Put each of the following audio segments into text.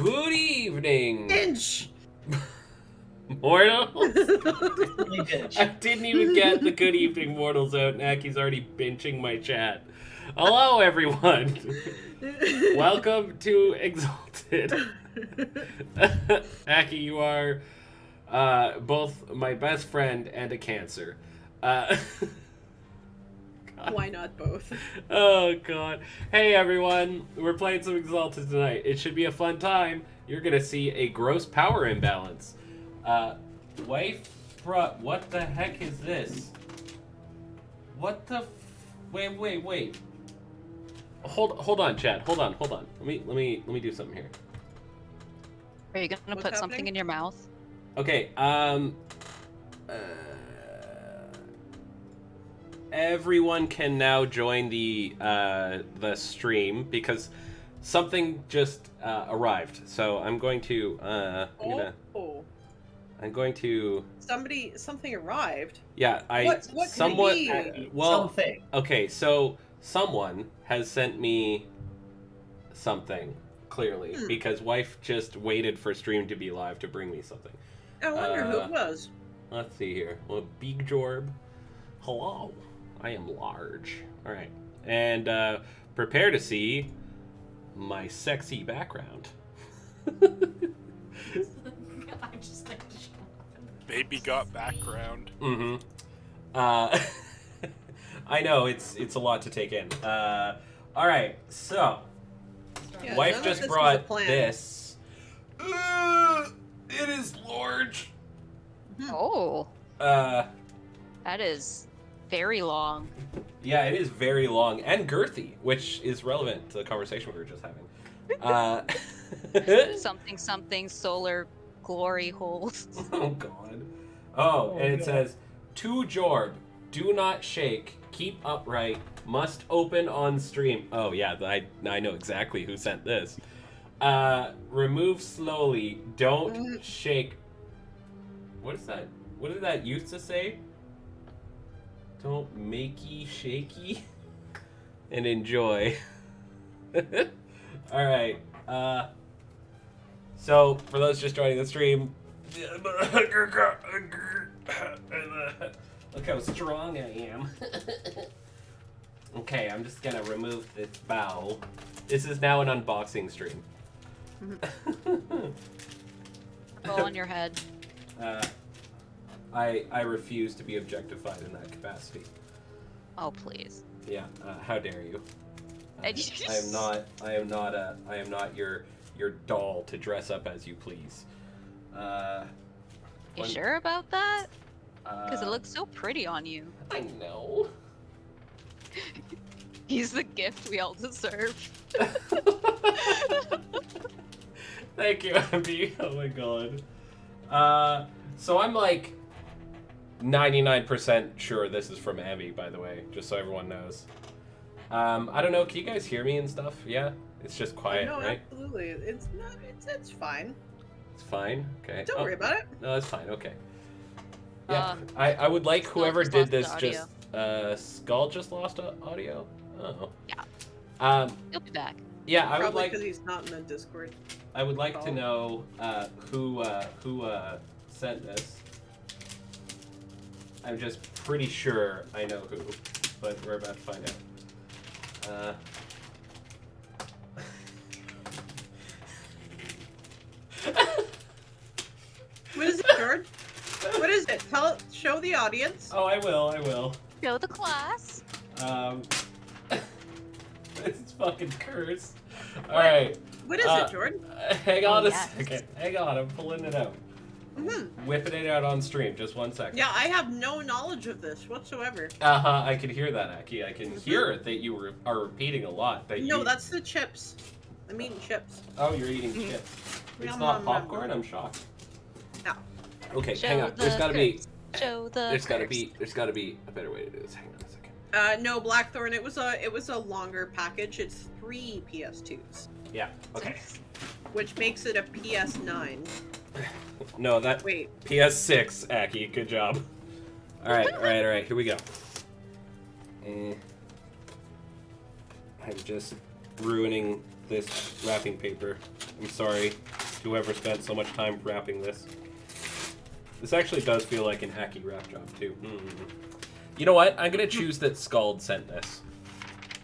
Good evening, Inch. mortals. Bitch. I didn't even get the good evening, mortals out, and Aki's already benching my chat. Hello, everyone. Welcome to Exalted. Aki, you are both my best friend and a cancer. Why not both? Oh, God. Hey, everyone. We're playing some Exalted tonight. It should be a fun time. You're going to see a gross power imbalance. Wife, bruh, what the heck is this? What the Wait. Hold on, Chad. Hold on. Let me do something here. Are you gonna What's put something happening? in your mouth? Okay, everyone can now join the stream because something just arrived. So I'm going to I'm going to Something arrived. yeah, What could somewhat it be? well Something. okay, so someone has sent me something clearly because wife just waited for stream to be live to bring me something. I wonder who it was. Let's see here. Well, Big Jorb. Hello. I am large. All right. And prepare to see my sexy background. Baby got background. Mm-hmm. I know, it's a lot to take in. All right, so Yeah, wife none of just this was a brought plan. this. It is large. Oh, Uh, that is very long. yeah, it is very long and girthy, which is relevant to the conversation we were just having. Something solar glory holes. Oh God. Oh, and it God. says, to Jorb, do not shake, keep upright, must open on stream. Oh yeah, I know exactly who sent this. Remove slowly, don't shake. What is that? What did that used to say? Don't makey shaky and enjoy. All right. So for those just joining the stream, look how strong I am. Okay, I'm just gonna remove this bow. This is now an unboxing stream. Go on your head. I refuse to be objectified in that capacity. Oh please. Yeah, how dare you? And I am not your doll to dress up as you please. You sure about that? Because it looks so pretty on you. I know. He's the gift we all deserve. Thank you, Abby. Oh my god. So I'm like 99% sure this is from Abby, by the way, just so everyone knows. I don't know, can you guys hear me and stuff? Yeah? It's just quiet, No, right? absolutely. It's not. It's fine. It's fine? Okay. Don't worry about it. No, it's fine, okay. Yeah, Uh, I would like Skull whoever just did lost this the just... Skull just lost audio? Oh. Yeah. He'll be back. Yeah, I would Probably like... because he's not in the Discord. I would like to Oh. know who sent this. I'm just pretty sure I know who, but we're about to find out. What is it, George? What is it? Show the audience. Oh, I will. Show the class. It's fucking cursed. Alright. What is it, Jordan? Hang on Oh, a yes. second. Hang on, I'm pulling it out. Whipping it out on stream. Just 1 second. Yeah, I have no knowledge of this whatsoever. I can hear that, Aki. I can hear that you are repeating a lot. No, that's the chips. I'm eating chips. Oh, you're eating chips. It's Yum, not yum, popcorn? yum. I'm shocked. No. Okay, Show hang on. the There's gotta be Show the there's gotta curse. be a better way to do this. Hang on a second. No, Blackthorn. It was a longer package. It's 3 PS2s, Yeah, okay. which makes it a PS9. No, that Wait. PS6, Aki, good job. Alright, here we go. I'm just ruining this wrapping paper. I'm sorry to whoever spent so much time wrapping this. This actually does feel like an hacky wrap job, too. You know what? I'm gonna choose that Scald sent this.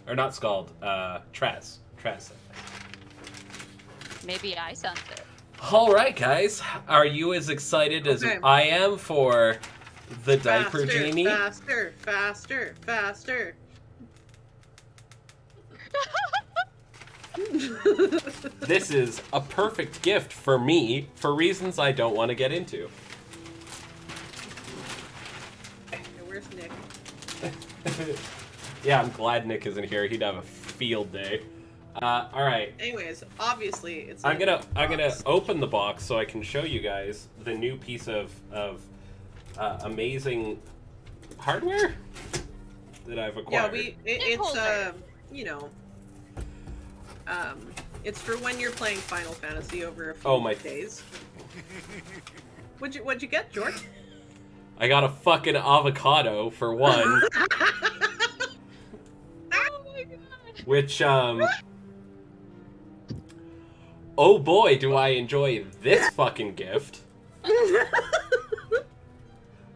Or not Scald, Traz. Traz sent this. Maybe I sent it. Alright, guys. Are you as excited as I am for the diaper genie? Faster, faster, faster. This is a perfect gift for me for reasons I don't want to get into. Where's Nick? Yeah, I'm glad Nick isn't here. He'd have a field day. All right. Anyways, obviously it's. I'm gonna open the box so I can show you guys the new piece of amazing hardware that I've acquired. Yeah, it's you know, it's for when you're playing Final Fantasy over a few days. What'd you get, George? I got a fucking avocado for one. Oh my god. Which oh boy, do I enjoy this fucking gift.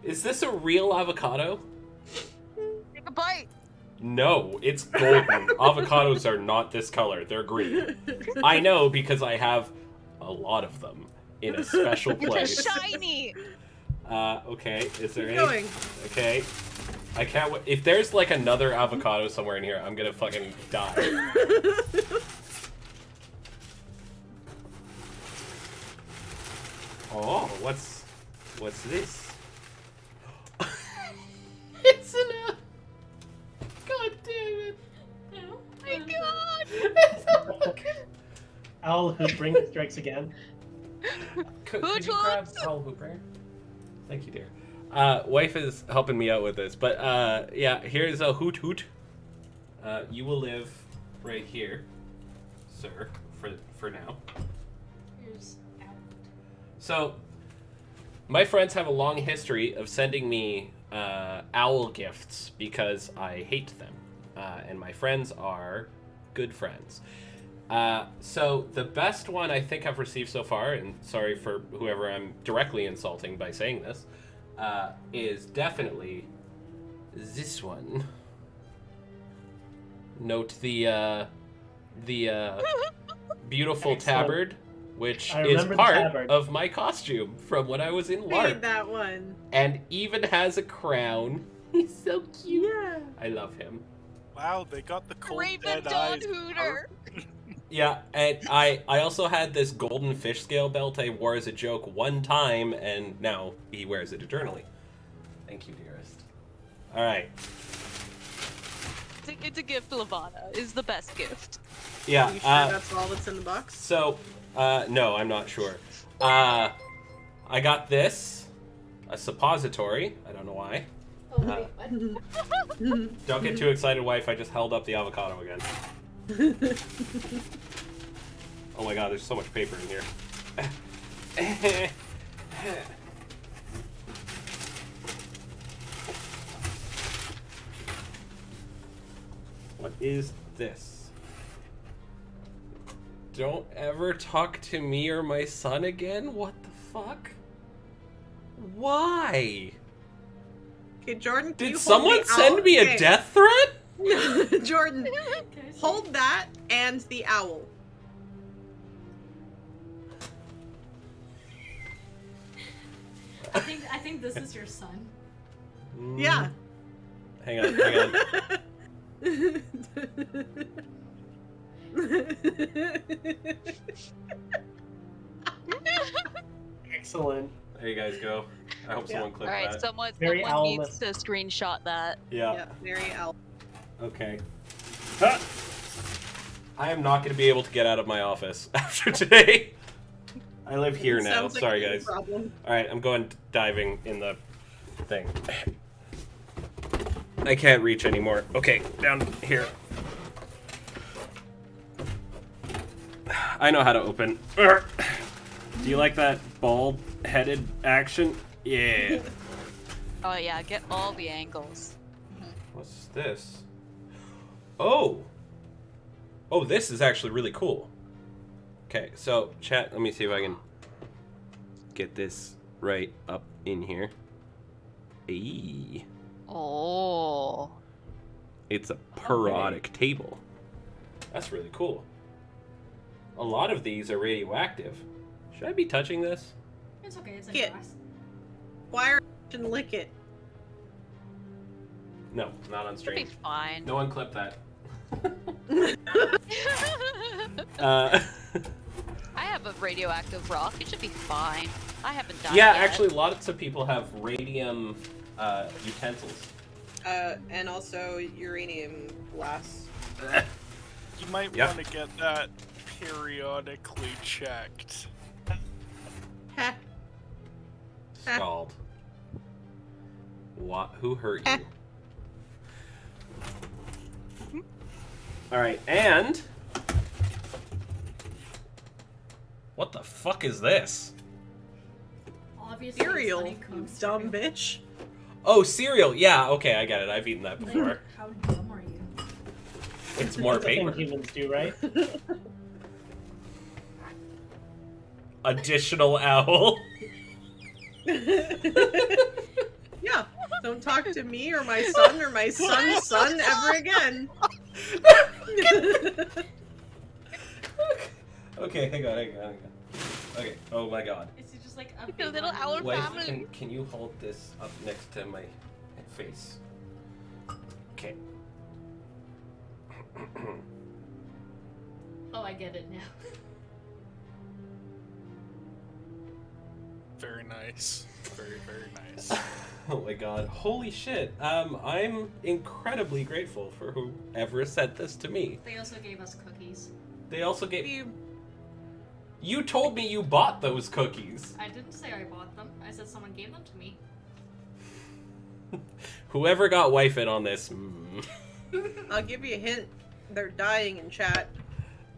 Is this a real avocado? Take a bite. No, it's golden. Avocados are not this color. They're green. I know because I have a lot of them in a special place. They're shiny. Okay. Is there Keep any? going. Okay. I can't wait. If there's like another avocado somewhere in here, I'm gonna fucking die. Oh, what's this? It's an God damn it! Oh my god. It's a fucking... Owl Hootbringer strikes again. Could you grab Owl Hootbringer? Thank you, dear. Wife is helping me out with this, but yeah, here's a hoot hoot. You will live right here, sir, for now. Here's out. So, my friends have a long history of sending me owl gifts because I hate them, and my friends are good friends. So the best one I think I've received so far, and sorry for whoever I'm directly insulting by saying this, is definitely this one. Note the beautiful Excellent. tabard, which I is remember the part tabard. of my costume from when I was in LARP, Made that one. and even has a crown. He's so cute. Yeah. I love him. Wow, they got the cold Raven dead Dawn eyes. Hooter. Yeah, and I also had this golden fish scale belt I wore as a joke one time, and now he wears it eternally. Thank you, dearest. All right. It's a gift, Lavana. Is the best gift. Yeah. Are you sure that's all that's in the box? So, no, I'm not sure. I got this, a suppository. I don't know why. Oh wait, what? Don't get too excited, wife. I just held up the avocado again. Oh my god, there's so much paper in here. What is this? Don't ever talk to me or my son again? What the fuck? Why? Okay, Jordan. can you Did hold someone the send owl? me a Okay. death threat? Jordan, Can I see? hold that and the owl. I think this is your son. Yeah. Hang on, hang on. Excellent. There you guys go. I hope Yeah. someone clicked All right, that. someone Very needs owlless. to screenshot that. Yeah. Yeah, very owl. Okay. Ah! I am not going to be able to get out of my office after today. I live here now. Sounds like Sorry, a guys. problem. All right, I'm going diving in the thing. I can't reach anymore. Okay, down here. I know how to open. Do you like that bald-headed action? Yeah. Oh yeah, get all the angles. What's this? Oh! Oh, this is actually really cool. Okay, so chat, let me see if I can get this right up in here. Eee. Oh. It's a periodic table. That's really cool. A lot of these are radioactive. Should I be touching this? It's okay, it's in Kit. glass. Wire and lick it. No, not on It'll stream. be fine. No one clip that. I have a radioactive rock. It should be fine. I haven't died Yeah, yet. actually, lots of people have radium utensils. And also uranium glass. You might Yep. want to get that periodically checked. Heh. Scald. What? Who hurt you? All right, and what the fuck is this? Obviously, Cereal, it's you honeycomb dumb cereal. bitch. Oh, cereal. Yeah, okay, I get it. I've eaten that before. Like, how dumb are you? It's more That's a thing paper. humans do, right? Additional owl. Yeah. Don't talk to me or my son or my son's son ever again. Okay, hang on. Okay. Oh my god. It's just like a The big little one. owl Wife, family. can you hold this up next to my face? Okay. Oh, I get it now. Very nice. Very, very nice. Oh my god. Holy shit. I'm incredibly grateful for whoever sent this to me. They also gave us cookies. They also gave You You told me you bought those cookies. I didn't say I bought them. I said someone gave them to me. Whoever got wife in on this. I'll give you a hint. They're dying in chat.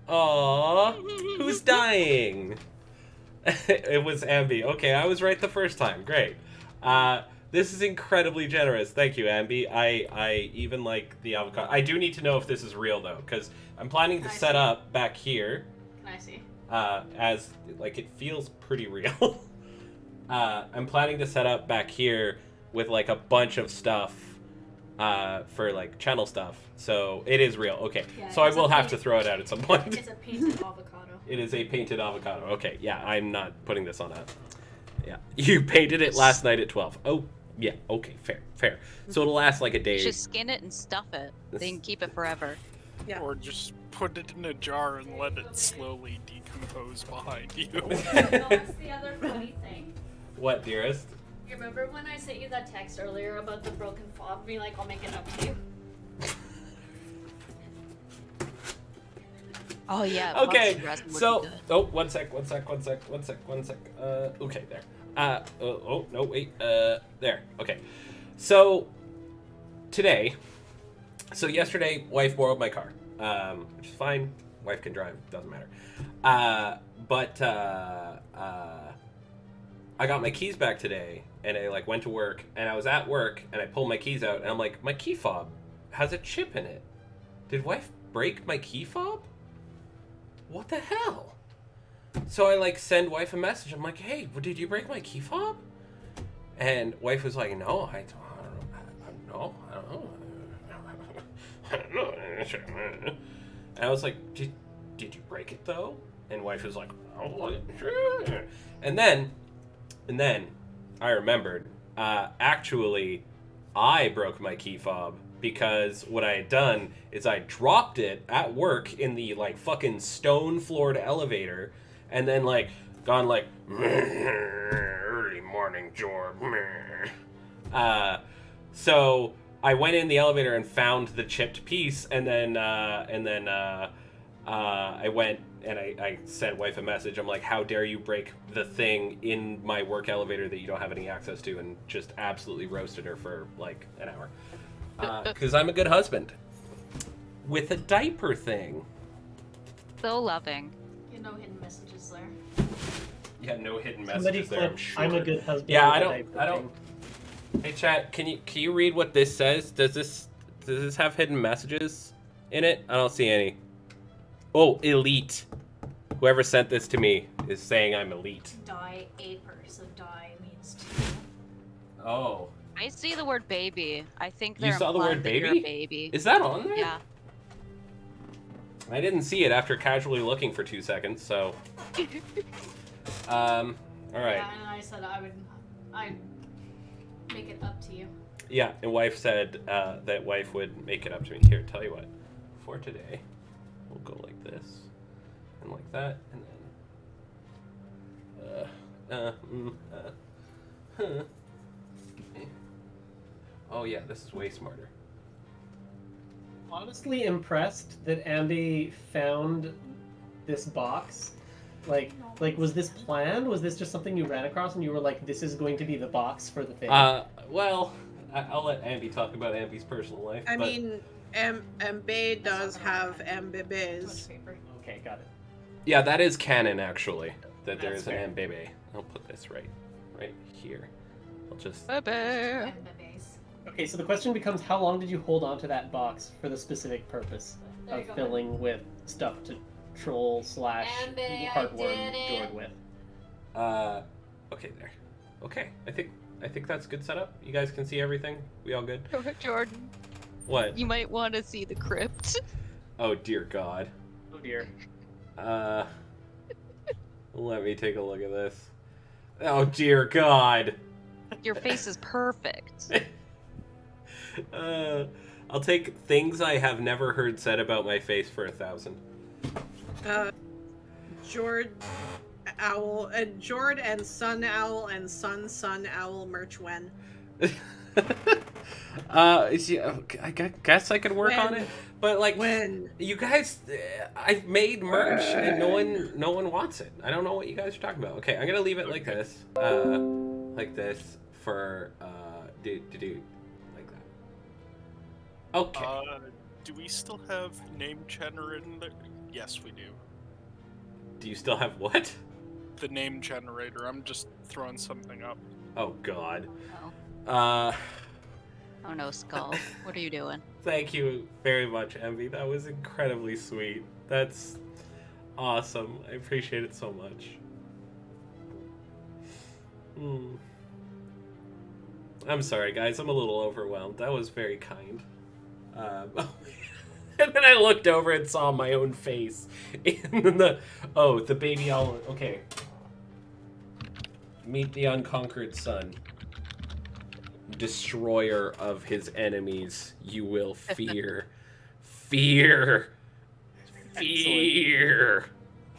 Aww. Who's dying? It was Ambi. Okay, I was right the first time. Great. This is incredibly generous. Thank you, Ambi. I even like the avocado. I do need to know if this is real though, because I'm planning to I set see. up back here. Can I see? As like it feels pretty real. I'm planning to set up back here with like a bunch of stuff for like channel stuff. So it is real. Okay. Yeah, So I it's a will have to paint- throw it out at some point. It's a painted avocado. It is a painted avocado. Okay, yeah, I'm not putting this on a... Yeah. You painted it last night at 12. Oh, yeah, okay, fair. So it'll last like a day. Just skin it and stuff it. They can keep it forever. Yeah. Or just put it in a jar and let it slowly decompose behind you. No, that's the other funny thing. What, dearest? You remember when I sent you that text earlier about the broken fob? Being like, I'll make it up to you. Oh yeah. Okay, epoxy resin would so... be good. Oh, one sec. Okay, there. Oh, no, wait. There. Okay. So, today... So yesterday, wife borrowed my car, which is fine. Wife can drive, doesn't matter. But I got my keys back today, and I like went to work, and I was at work, and I pulled my keys out, and I'm like, my key fob has a chip in it. Did wife break my key fob? What the hell? So I like send wife a message. I'm like, hey, did you break my key fob? And wife was like, no, I don't know. And I was like, did you break it though? And wife was like, oh, sure. And then I remembered, actually, I broke my key fob because what I had done is I dropped it at work in the like fucking stone floored elevator, and then like gone like early morning job. So I went in the elevator and found the chipped piece, and then I went and I sent wife a message. I'm like, how dare you break the thing in my work elevator that you don't have any access to, and just absolutely roasted her for like an hour. Because I'm a good husband. With a diaper thing. So loving. You know, hidden messages there. Yeah, no hidden Somebody messages there, I'm clip, sure. I'm a good husband. Yeah, with I a don't. diaper I don't. thing. Hey, chat. Can you read what this says? Does this have hidden messages in it? I don't see any. Oh, elite. Whoever sent this to me is saying I'm elite. Die a person. Die means two. Oh. I see the word baby. I think You they're saw the implying word that you're a baby? baby. Is that on there? Yeah. I didn't see it after casually looking for 2 seconds, so. All right. Yeah, and I said I'd make it up to you. Yeah, and wife said that wife would make it up to me. Here, tell you what. For today, we'll go like this, and like that, and then. Oh yeah, this is way smarter. Honestly impressed that Ambi found this box. Like, was this planned? Was this just something you ran across and you were like, this is going to be the box for the thing? Well, I'll let Ambi talk about Ambi's personal life. I mean, Mbe does have Mbebe's. Okay, got it. Yeah, that is canon, actually. That there That's is an fair. Mbebe. I'll put this right here. I'll just... Baby. And the base. Okay, so the question becomes, how long did you hold on to that box for the specific purpose There you of go. filling with stuff to troll slash Ambi, I heartworm did it. Jord with? Okay, there. Okay, I think that's good setup. You guys can see everything? We all good? Jordan, What? you might want to see the crypt. Oh, dear God. Oh dear. Let me take a look at this. Oh, dear God. Your face is perfect. I'll take things I have never heard said about my face for 1,000. Jord Owl and Jord and Sun Owl and Sun Owl merch when. Yeah, I guess I could work on When? it, but like When? you guys, I've made merch and no one wants it. I don't know what you guys are talking about. Okay, I'm gonna leave it like this for do like that. Okay. Do we still have name generator in there? Yes, we do. Do you still have what? The name generator. I'm just throwing something up. Oh God. Oh. Oh no, Skull. What are you doing? Thank you very much, Envy. That was incredibly sweet. That's awesome. I appreciate it so much. I'm sorry, guys. I'm a little overwhelmed. That was very kind. And then I looked over and saw my own face in the baby owl. Okay. Meet the unconquered sun. Destroyer of his enemies, you will fear. Fear. Fear.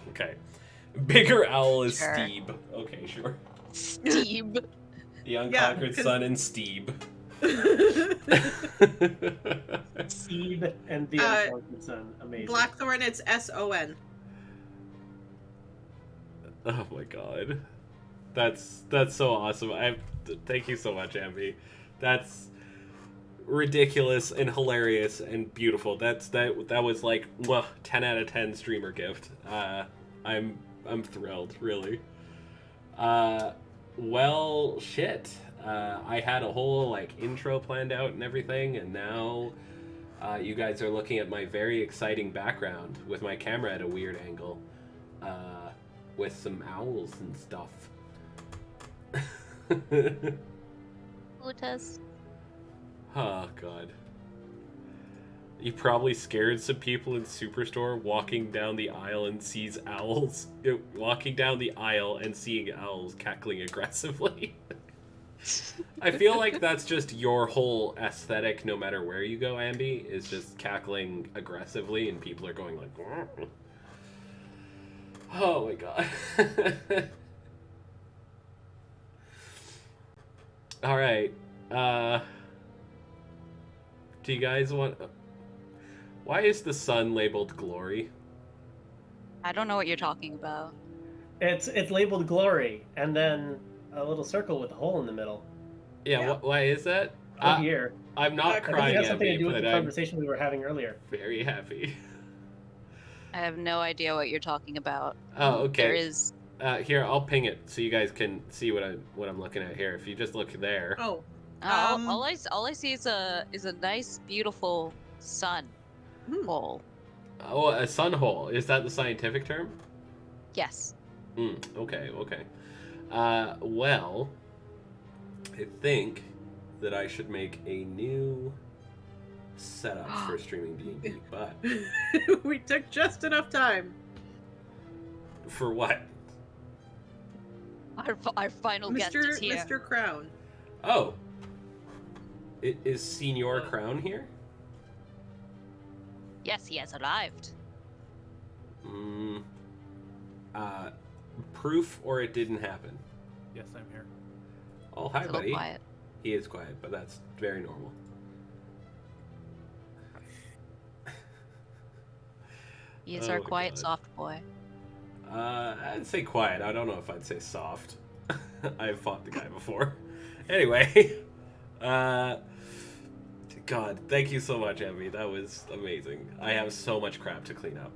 Okay. Bigger owl is Sure. Steeb. Okay, sure. Steve. The unconquered 'cause- sun and Steeb. Seed and the unconquered sun. Amazing. Blackthorn, it's SON. Oh my God. That's so awesome. Thank you so much, Ambi. That's ridiculous and hilarious and beautiful. That was like 10 out of 10 streamer gift. I'm thrilled, really. Well, shit. I had a whole like intro planned out and everything, and now you guys are looking at my very exciting background with my camera at a weird angle, with some owls and stuff. Lutas. Oh God. You probably scared some people in Superstore walking down the aisle and sees owls. Walking down the aisle and seeing owls cackling aggressively. I feel like that's just your whole aesthetic, no matter where you go, Ambi, is just cackling aggressively, and people are going like, oh my God. All right. Do you guys want? Why is the sun labeled glory? I don't know what you're talking about. It's labeled glory, and then a little circle with a hole in the middle. Yeah. Yeah. Why is that? Up here. I'm not I think crying, it has something to Ambi, do with but the I'm conversation we were having earlier. very happy. I have no idea what you're talking about. Oh, okay. There is. Here, I'll ping it so you guys can see what I'm looking at here. If you just look there. Oh, All I see is a nice, beautiful sun Hmm. hole. Oh, a sun hole. Is that the scientific term? Yes. Okay. Well, I think that I should make a new setup for streaming D&D, but We took just enough time. for what? Our final guest is here. Mr. Crown. Oh, is Senior Crown here? Yes, he has arrived. Proof or it didn't happen? Yes, I'm here. Oh, hi, It's a little buddy. quiet. He is quiet, but that's very normal. He is Oh our my quiet, God. soft boy. I'd say quiet. I don't know if I'd say soft. I've fought the guy before. Anyway, God, thank you so much, Emmy. That was amazing. I have so much crap to clean up.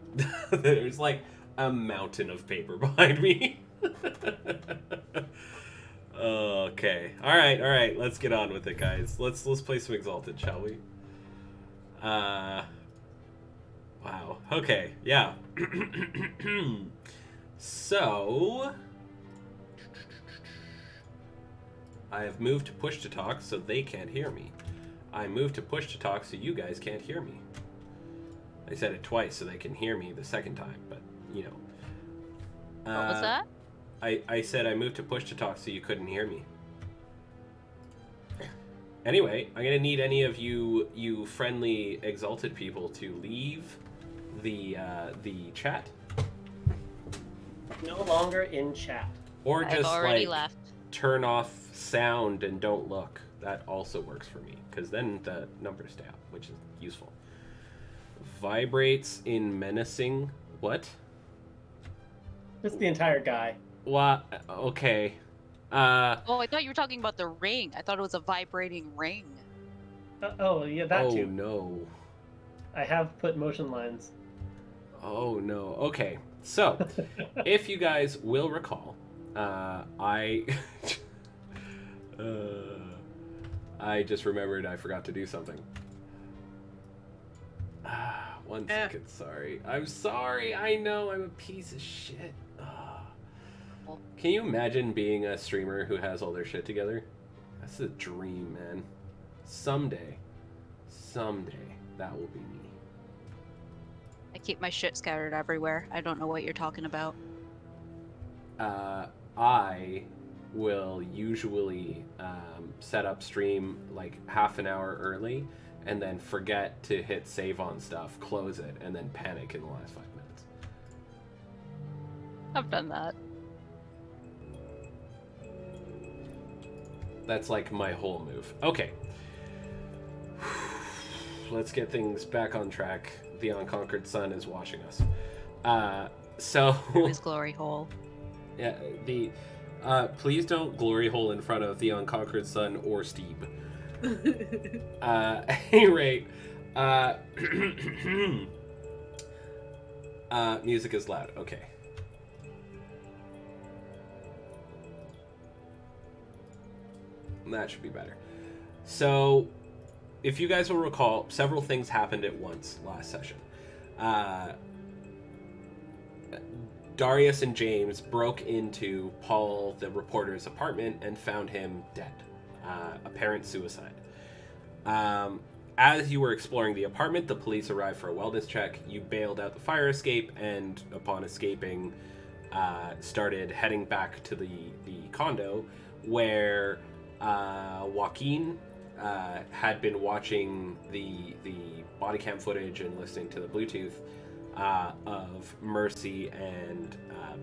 There's like a mountain of paper behind me. Okay. All right. Let's get on with it, guys. Let's play some Exalted, shall we? Wow. Okay. Yeah. So I have moved to push to talk so they can't hear me. I moved to push to talk so you guys can't hear me. I said it twice so they can hear me the second time, but you know. What was that? I said I moved to push to talk so you couldn't hear me. Anyway, I'm gonna need any of you friendly Exalted people to leave the chat. No longer in chat. Or I've just already like left. turn off sound and don't look. That also works for me, because then the numbers stay up, which is useful. Vibrates in menacing. What? That's the entire guy. What? Okay. Oh, I thought you were talking about the ring. I thought it was a vibrating ring. Oh, yeah, that oh too. no. I have put motion lines. Oh no. Okay. So, if you guys will recall, I just remembered I forgot to do something. One second, sorry. I'm sorry. I know I'm a piece of shit. Can you imagine being a streamer who has all their shit together? That's a dream, man. Someday, that will be me. I keep my shit scattered everywhere. I don't know what you're talking about. I will usually set up stream like half an hour early and then forget to hit save on stuff, close it, and then panic in the last 5 minutes. I've done that. That's like my whole move. Okay. Let's get things back on track. The unconquered sun is watching us. So His glory hole. yeah, please don't glory hole in front of the unconquered sun or Steve. At any rate, music is loud. Okay. That should be better. So, if you guys will recall, several things happened at once last session. Darius and James broke into Paul, the reporter's apartment, and found him dead. Apparent suicide. As you were exploring the apartment, the police arrived for a wellness check. You bailed out the fire escape, and upon escaping, started heading back to the condo, where Joaquin had been watching the body cam footage and listening to the Bluetooth of Mercy and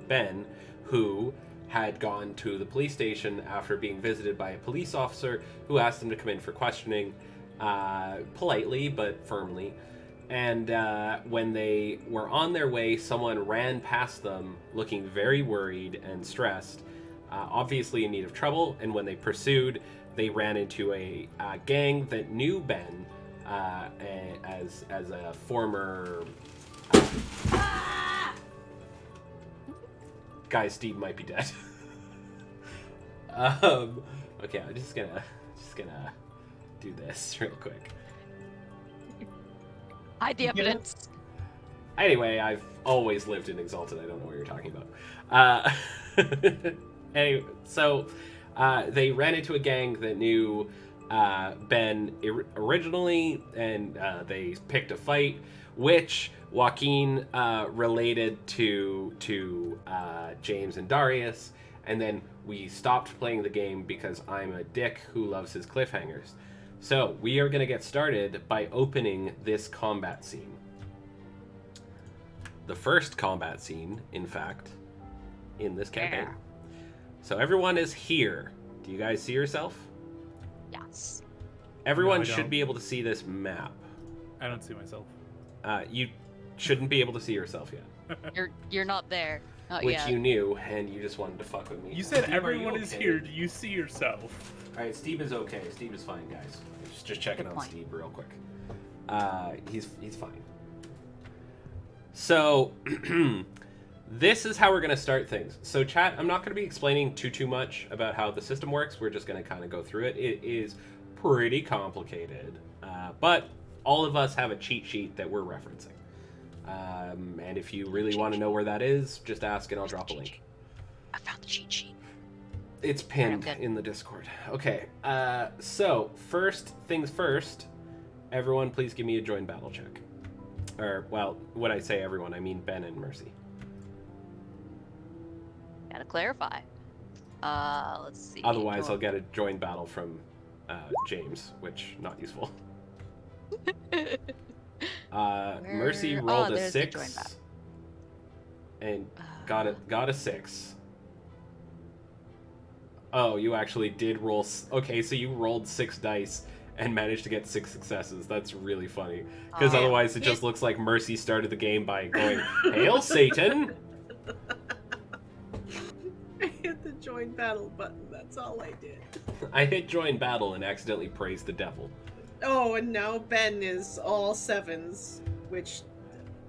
Ben, who had gone to the police station after being visited by a police officer who asked them to come in for questioning, politely but firmly. And when they were on their way, someone ran past them looking very worried and stressed, obviously in need of trouble. And when they pursued, they ran into a gang that knew Ben as a former... Guys, Steve might be dead. Okay, I'm just gonna do this real quick. Hide the evidence. Anyway, I've always lived in Exalted. I don't know what you're talking about. Anyway, so they ran into a gang that knew Ben originally, and they picked a fight, which Joaquin related to James and Darius, and then we stopped playing the game because I'm a dick who loves his cliffhangers. So we are going to get started by opening this combat scene. The first combat scene, in fact, in this campaign. So everyone is here. Do you guys see yourself? Yes. Everyone No, I should don't. be able to see this map. I don't see myself. You shouldn't be able to see yourself yet, You're not there. Not which yet. you knew, and you just wanted to fuck with me. You said Steve, are you everyone is okay? here. Do you see yourself? All right, Steve is okay. Steve is fine, guys. Just checking Good on point. Steve real quick. He's fine. So this is how we're gonna start things. So chat, I'm not gonna be explaining too much about how the system works. We're just gonna kind of go through it. It is pretty complicated, but all of us have a cheat sheet that we're referencing. And if you really want to know where that is, just ask and I'll drop a link. I found the cheat sheet. It's pinned Alright, good. in the Discord. Okay, so first things first, everyone please give me a join battle check. Or, well, when I say everyone, I mean Ben and Mercy. Gotta clarify. Let's see. Otherwise, I'll get a join battle from James, which, not useful. Mercy rolled a there's the join 6 battle. and got a 6. Oh, you actually did roll. Okay, so you rolled 6 dice and managed to get 6 successes. That's really funny. Because Oh. otherwise, it just looks like Mercy started the game by going, "Hail Satan!" I hit the join battle button. That's all I did. I hit join battle and accidentally praised the devil. Oh, and now Ben is all 7s, which,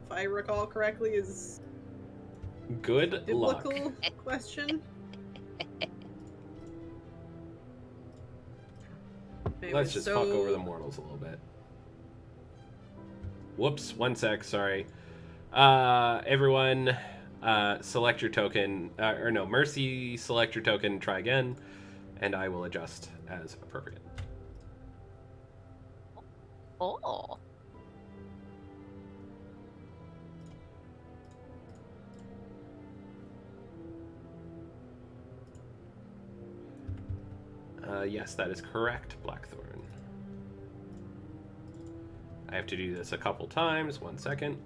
if I recall correctly, is Good luck. biblical question. Let's just fuck over the mortals a little bit. Whoops, 1 sec, sorry. Everyone, select your token, or no, Mercy, select your token, try again, and I will adjust as appropriate. Oh. Yes, that is correct, Blackthorn. I have to do this a couple times, 1 second.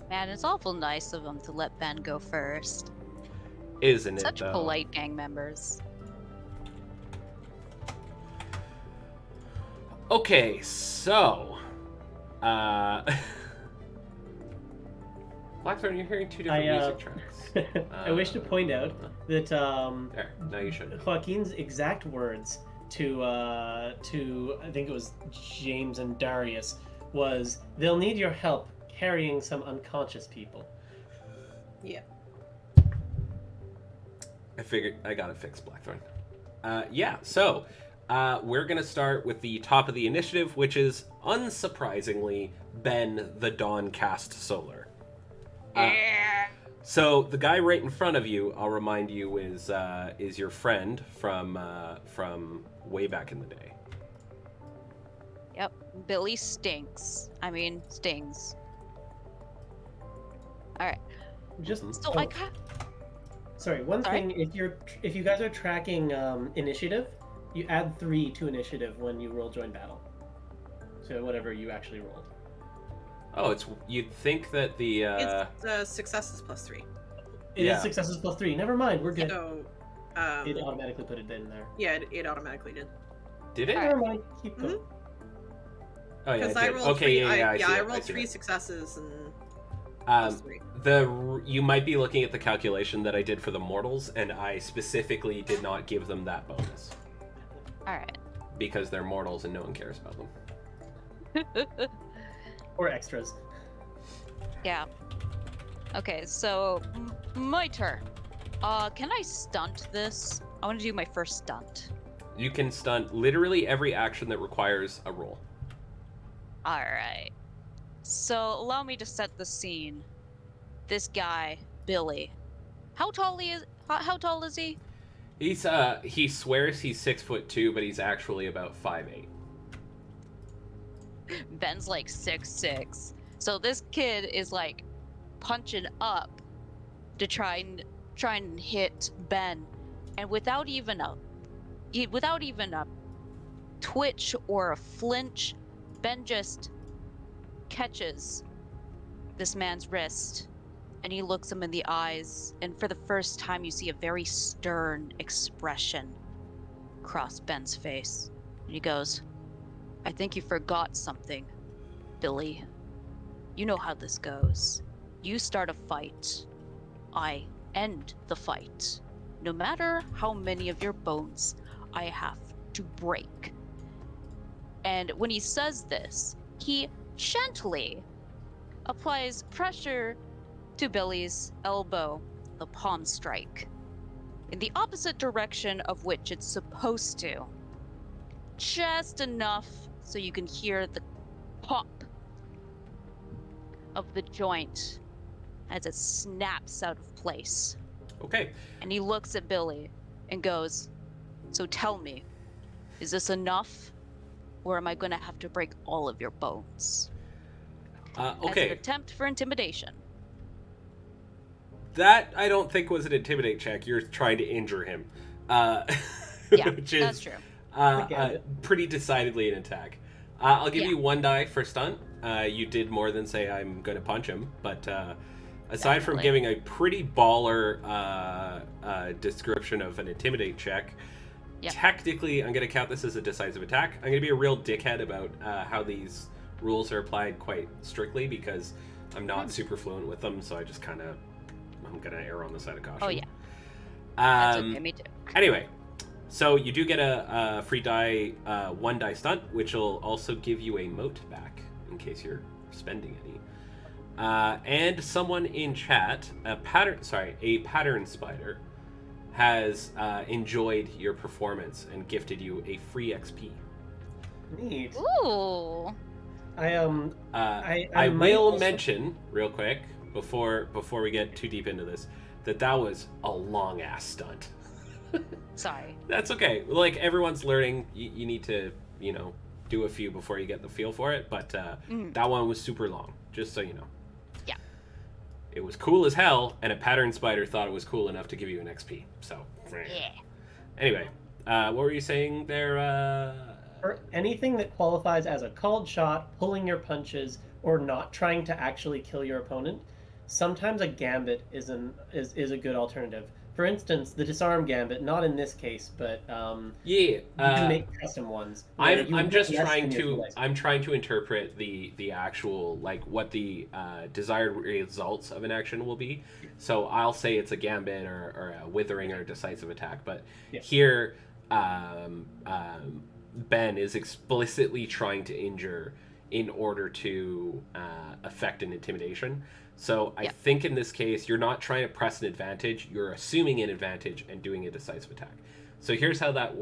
Man, it's awful nice of them to let Ben go first. Isn't it, Such though? polite gang members. Okay, so... Blackthorn, you're hearing 2 different music tracks. I wish to point out that There, now you should. Joaquin's exact words to I think it was James and Darius was, "They'll need your help carrying some unconscious people." Yeah. I figured I gotta fix Blackthorn. Yeah, so we're gonna start with the top of the initiative, which is unsurprisingly Ben the Dawn Cast Solar. So the guy right in front of you, I'll remind you, is your friend from way back in the day. Yep, Billy stinks. I mean, stings. Alright, Just so oh, I got... sorry. One Sorry? thing: if you guys are tracking initiative, you add 3 to initiative when you roll join battle. So whatever you actually rolled. Oh, you'd think that the It's successes plus 3. It Yeah. is successes plus 3. Never mind, we're good. So, It automatically put it in there. yeah, it automatically did. did it? Alright. Never mind. Keep going. Oh yeah, Because it I did. rolled Okay, 3. yeah, I see I it, rolled see 3 it. successes and plus 3. You might be looking at the calculation that I did for the mortals, and I specifically did not give them that bonus. Alright. Because they're mortals and no one cares about them. Or extras. Yeah. Okay, so my turn. Can I stunt this? I want to do my first stunt. You can stunt literally every action that requires a roll. Alright. So allow me to set the scene. This guy, Billy. How tall is he? He's he swears he's 6'2", but he's actually about 5'8". Ben's like 6'6". So this kid is like punching up to try and hit Ben, and without even a twitch or a flinch, Ben just catches this man's wrist, and he looks him in the eyes, and for the first time you see a very stern expression cross Ben's face. And he goes, "I think you forgot something, Billy. You know how this goes. You start a fight, I end the fight. No matter how many of your bones I have to break." And when he says this, he gently applies pressure to Billy's elbow, the palm strike, in the opposite direction of which it's supposed to. Just enough so you can hear the pop of the joint as it snaps out of place. Okay. And he looks at Billy and goes, "So tell me, is this enough? Or am I going to have to break all of your bones?" As an Okay. attempt for intimidation. That I don't think was an intimidate check. You're trying to injure him. Yeah, which is, that's true. get it. Pretty decidedly an attack. I'll give Yeah. you 1 die for stunt. You did more than say I'm going to punch him, but aside from Definitely. giving a pretty baller description of an intimidate check, Yep. technically I'm going to count this as a decisive attack. I'm going to be a real dickhead about how these rules are applied quite strictly because I'm not super fluent with them, so I just kind of I'm going to err on the side of caution. Oh, yeah. That's Um, okay, me too. Anyway, so you do get a free die, 1 die stunt, which will also give you a moat back in case you're spending any. And someone in chat, a pattern spider, has enjoyed your performance and gifted you a free XP. Neat. Ooh. I I might will also- mention real quick before we get too deep into this that was a long ass stunt. Sorry. That's okay. Like, everyone's learning. You need to, do a few before you get the feel for it. But that one was super long, just so you know. Yeah. It was cool as hell, and a pattern spider thought it was cool enough to give you an XP. So, Yeah. anyway, what were you saying there? For anything that qualifies as a called shot, pulling your punches, or not trying to actually kill your opponent, sometimes a gambit is a good alternative. For instance, the disarm gambit, not in this case, but you can make custom ones. where you I'm just less trying than your to life. I'm trying to interpret the actual, like, what the desired results of an action will be. So I'll say it's a gambit or a withering or decisive attack, but Yeah. here Ben is explicitly trying to injure in order to affect an intimidation. So I think in this case, you're not trying to press an advantage. You're assuming an advantage and doing a decisive attack. So here's how that.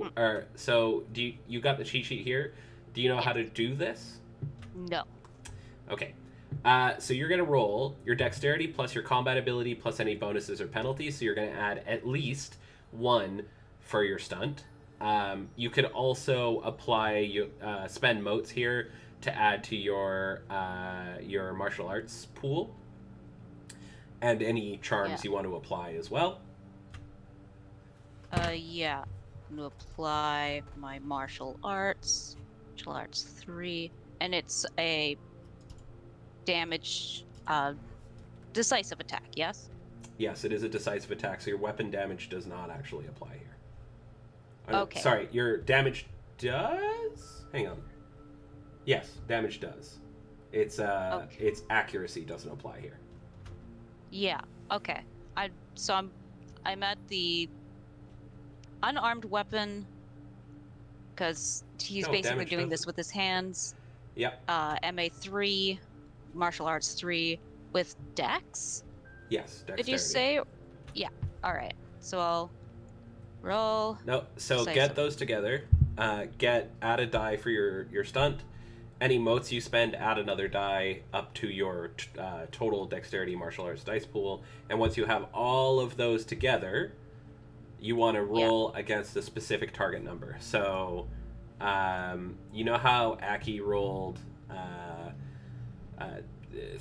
So you got the cheat sheet here? Do you know how to do this? No. Okay. So you're gonna roll your dexterity plus your combat ability plus any bonuses or penalties. So you're gonna add at least 1 for your stunt. You could also apply spend motes here to add to your martial arts pool, and any charms you want to apply as well. Yeah. I'm gonna apply my martial arts 3, and it's a damage, decisive attack, yes? Yes, it is a decisive attack, so your weapon damage does not actually apply here. Oh, Okay. Sorry, your damage does? Hang on. Yes, damage does. It's its accuracy doesn't apply here. Yeah. Okay. I'm at the unarmed weapon because he's No, basically damage doing does this it. with his hands. Yep. MA 3, martial arts 3 with Dex. Yes, Did you dexterity. say? Yeah. All right. So I'll roll. No, so get Decisive. those together. Add a die for your stunt. Any motes you spend, add another die up to your total dexterity martial arts dice pool. And once you have all of those together, you want to Yeah. roll against a specific target number. So, you know how Aki rolled uh,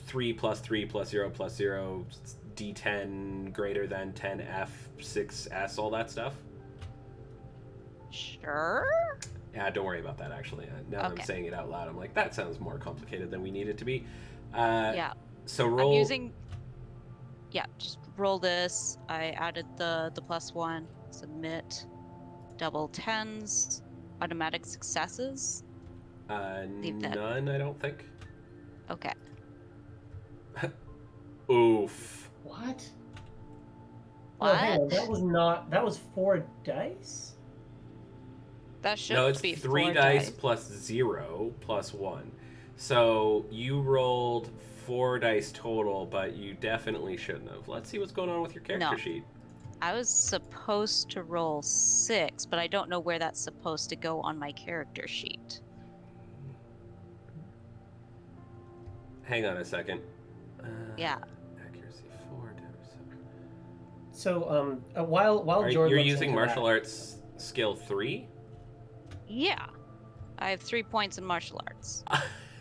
3 plus 3 plus 0 plus 0, d10 greater than 10f, 6s, all that stuff? Sure. Yeah, don't worry about that, actually. Now that I'm Okay. saying it out loud, I'm like, that sounds more complicated than we need it to be. Yeah. So I'm roll... using. Yeah. Just roll this. I added the +1. Submit. Double tens. Automatic successes. Leave that. None, I don't think. Okay. Oof. What? What? No, hang on. That was 4 dice? That should No, it's be 3 4 dice plus 0 plus 1. So you rolled 4 dice total, but you definitely shouldn't have. Let's see what's going on with your character No. sheet. I was supposed to roll 6, but I don't know where that's supposed to go on my character sheet. Hang on a second. Yeah. Accuracy 4, damage 7. So, while Jordan You're looks using into martial that, arts skill 3? Yeah. I have 3 points in martial arts.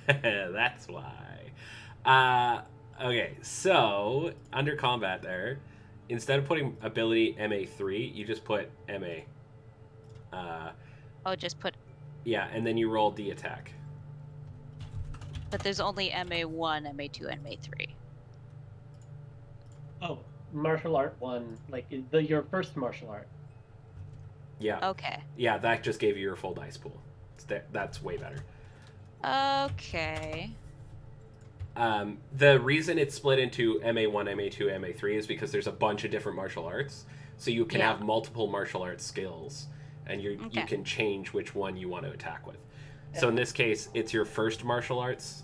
That's why. Okay, so under combat there, instead of putting ability MA3, you just put MA. Oh, just put. Yeah, and then you roll the attack. But there's only MA1, MA2, and MA3. oh, martial art 1, like your first martial art. Yeah. Okay. Yeah, that just gave you your full dice pool. That's way better. Okay. The reason it's split into MA1, MA2, MA3 is because there's a bunch of different martial arts. So you can Yeah. have multiple martial arts skills, and you Okay. can change which one you want to attack with. So in this case, it's your first martial arts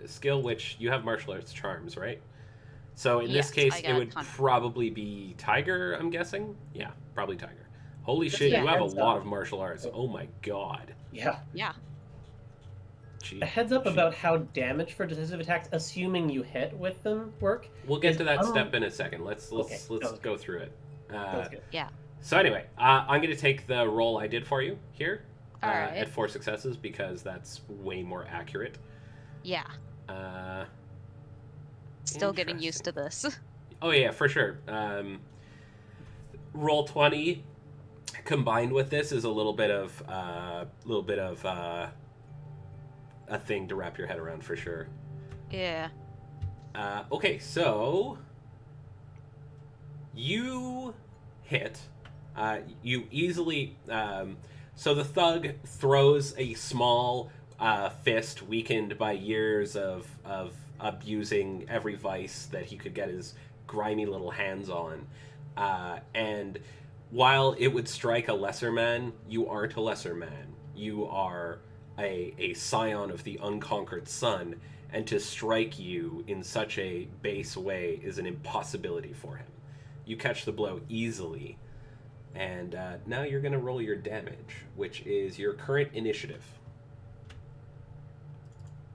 skill, which you have martial arts charms, right? So in this Yes, case, I it got a would ton. probably be Tiger, I'm guessing. Yeah, probably Tiger. Holy Just shit, a you have a heads lot up. of martial arts. Oh my god. Yeah. Yeah. A heads up about how damage for decisive attacks, assuming you hit with them, work. We'll get is to that step in a second. Let's Okay, go through it. That's good. Yeah. So anyway, I'm going to take the roll I did for you here Alright. at 4 successes because that's way more accurate. Yeah. Uh, Still getting used to this. oh yeah, for sure. Roll 20 combined with this is a little bit of a thing to wrap your head around for sure. Yeah. Okay, so you hit. You easily. So the thug throws a small fist, weakened by years of abusing every vice that he could get his grimy little hands on. And while it would strike a lesser man, you aren't a lesser man. You are a scion of the unconquered sun, and to strike you in such a base way is an impossibility for him. You catch the blow easily, and now you're going to roll your damage, which is your current initiative.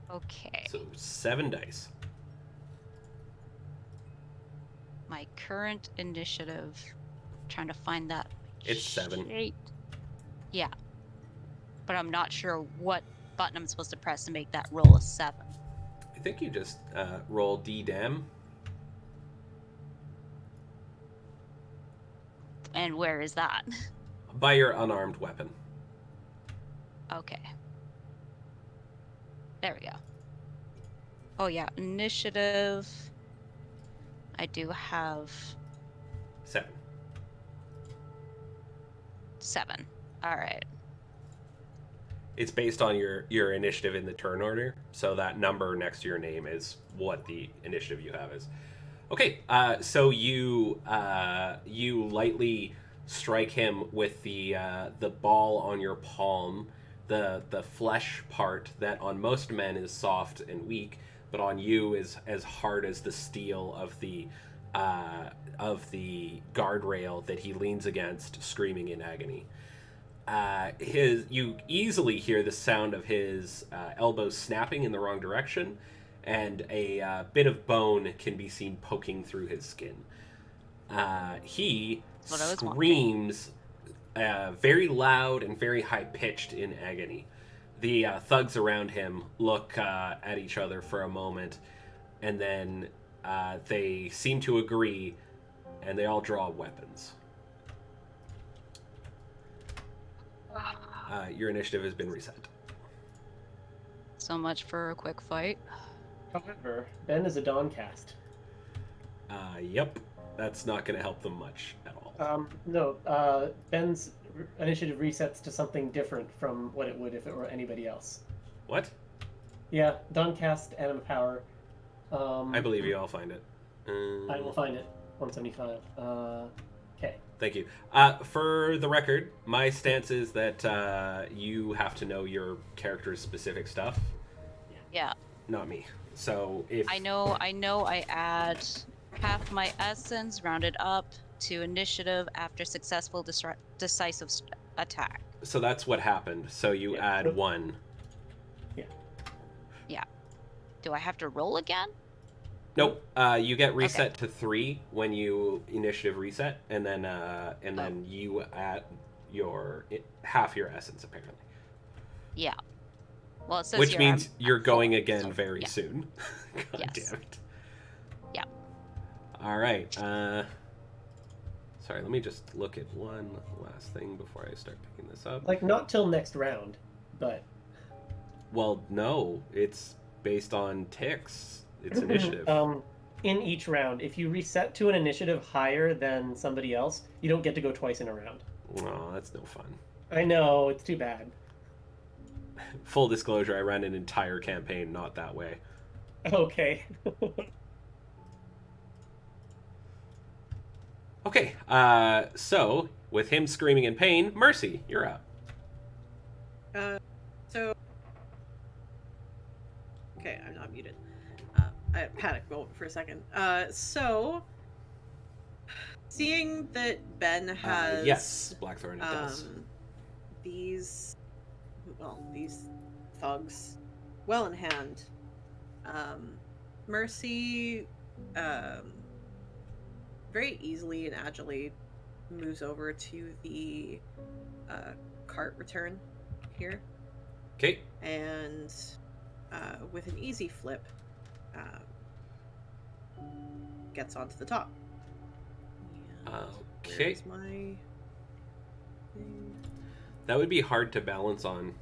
Okay. So 7 dice. My current initiative. Trying to find that. It's 7. sheet. Yeah. But I'm not sure what button I'm supposed to press to make that roll a 7. I think you just roll D-dam. And where is that? By your unarmed weapon. Okay. There we go. Oh yeah, initiative. I do have 7. 7. All right. It's based on your initiative in the turn order, so that number next to your name is what the initiative you have is. Okay, so you lightly strike him with the ball on your palm, the flesh part that on most men is soft and weak, but on you is as hard as the steel of the guardrail that he leans against, screaming in agony. You easily hear the sound of his elbows snapping in the wrong direction, and a bit of bone can be seen poking through his skin. He screams very loud and very high-pitched in agony. The thugs around him look at each other for a moment, and then they seem to agree, and they all draw weapons. Your initiative has been reset. So much for a quick fight. However, Ben is a dawn cast. Yep. That's not going to help them much at all. No, Ben's initiative resets to something different from what it would if it were anybody else. What? Yeah, dawn cast, Anima Power. I believe you. I'll find it. I will find it. 175. Okay. Thank you. For the record, my stance is that you have to know your character's specific stuff. Yeah. Not me. So if I know I add half my essence rounded up to initiative after successful decisive attack. So that's what happened. So you add 1. Yeah. Do I have to roll again? Nope. You get reset to 3 when you initiative reset, and then you add half your essence apparently. Yeah. Well, it says which here means you're going full, again so, very yeah. soon. God Yes. damn it. Yeah. All right. Sorry, let me just look at one last thing before I start picking this up. Like, not till next round, but... Well, no. It's based on ticks. It's initiative. In each round, if you reset to an initiative higher than somebody else, you don't get to go twice in a round. Oh, that's no fun. I know, it's too bad. Full disclosure, I ran an entire campaign not that way. Okay. Okay, so, with him screaming in pain, Mercy, you're up. So... Okay, I'm not muted. I had a panic moment for a second. So... Seeing that Ben has... yes, Blackthorn, it does. These thugs well in hand. Mercy very easily and agilely moves over to the cart return here. Okay. And with an easy flip, gets onto the top. And Okay. where's my thing? That would be hard to balance on.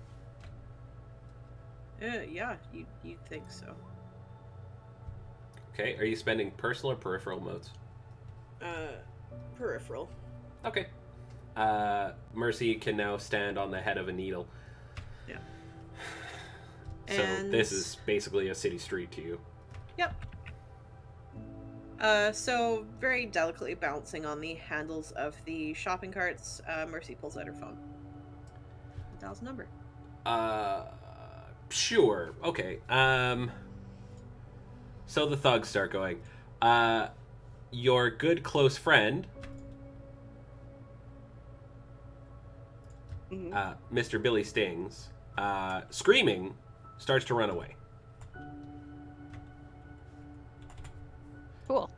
Yeah, you'd think so. Okay, are you spending personal or peripheral modes? Peripheral. Okay. Mercy can now stand on the head of a needle. Yeah. So And- this is basically a city street to you. Yep. So very delicately balancing on the handles of the shopping carts, Mercy pulls out her phone. And dials a number. Sure. Okay. So the thugs start going. Your good close friend, Mr. Billy Stings, screaming, starts to run away. Cool.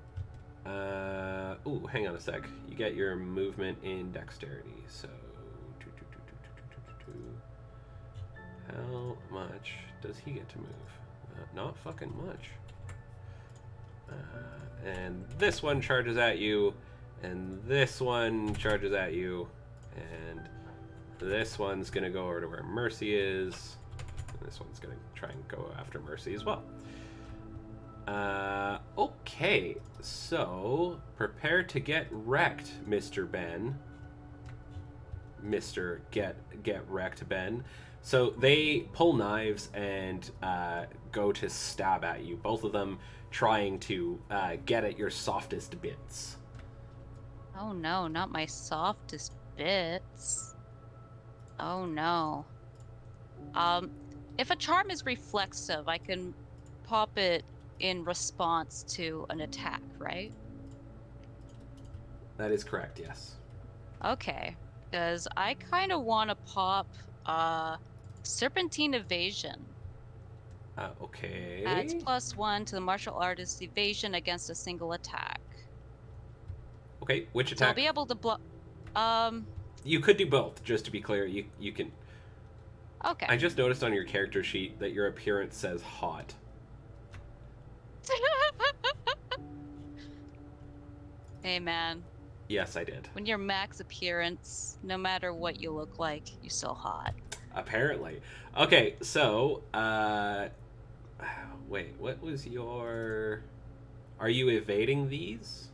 Ooh, hang on a sec. You get your movement in dexterity, so... How much does he get to move? Not fucking much. And this one charges at you, and this one charges at you, and this one's gonna go over to where Mercy is, and this one's gonna try and go after Mercy as well. Okay, so prepare to get wrecked, Mr. Ben. Mr. Get Wrecked Ben. So they pull knives and go to stab at you, both of them trying to get at your softest bits. Oh no, not my softest bits. Oh no. If a charm is reflexive, I can pop it in response to an attack, right? That is correct, yes. Okay, because I kind of want to pop Serpentine Evasion. Okay. Adds +1 to the martial artist's evasion against a single attack. Okay, which So I'll attack? be able to block. You could do both, just to be clear. You can. Okay. I just noticed on your character sheet that your appearance says hot. Hey man, Yes, I did. when you're max appearance, no matter what you look like, you're so hot. Apparently. Okay, so, wait, what was your... Are you evading these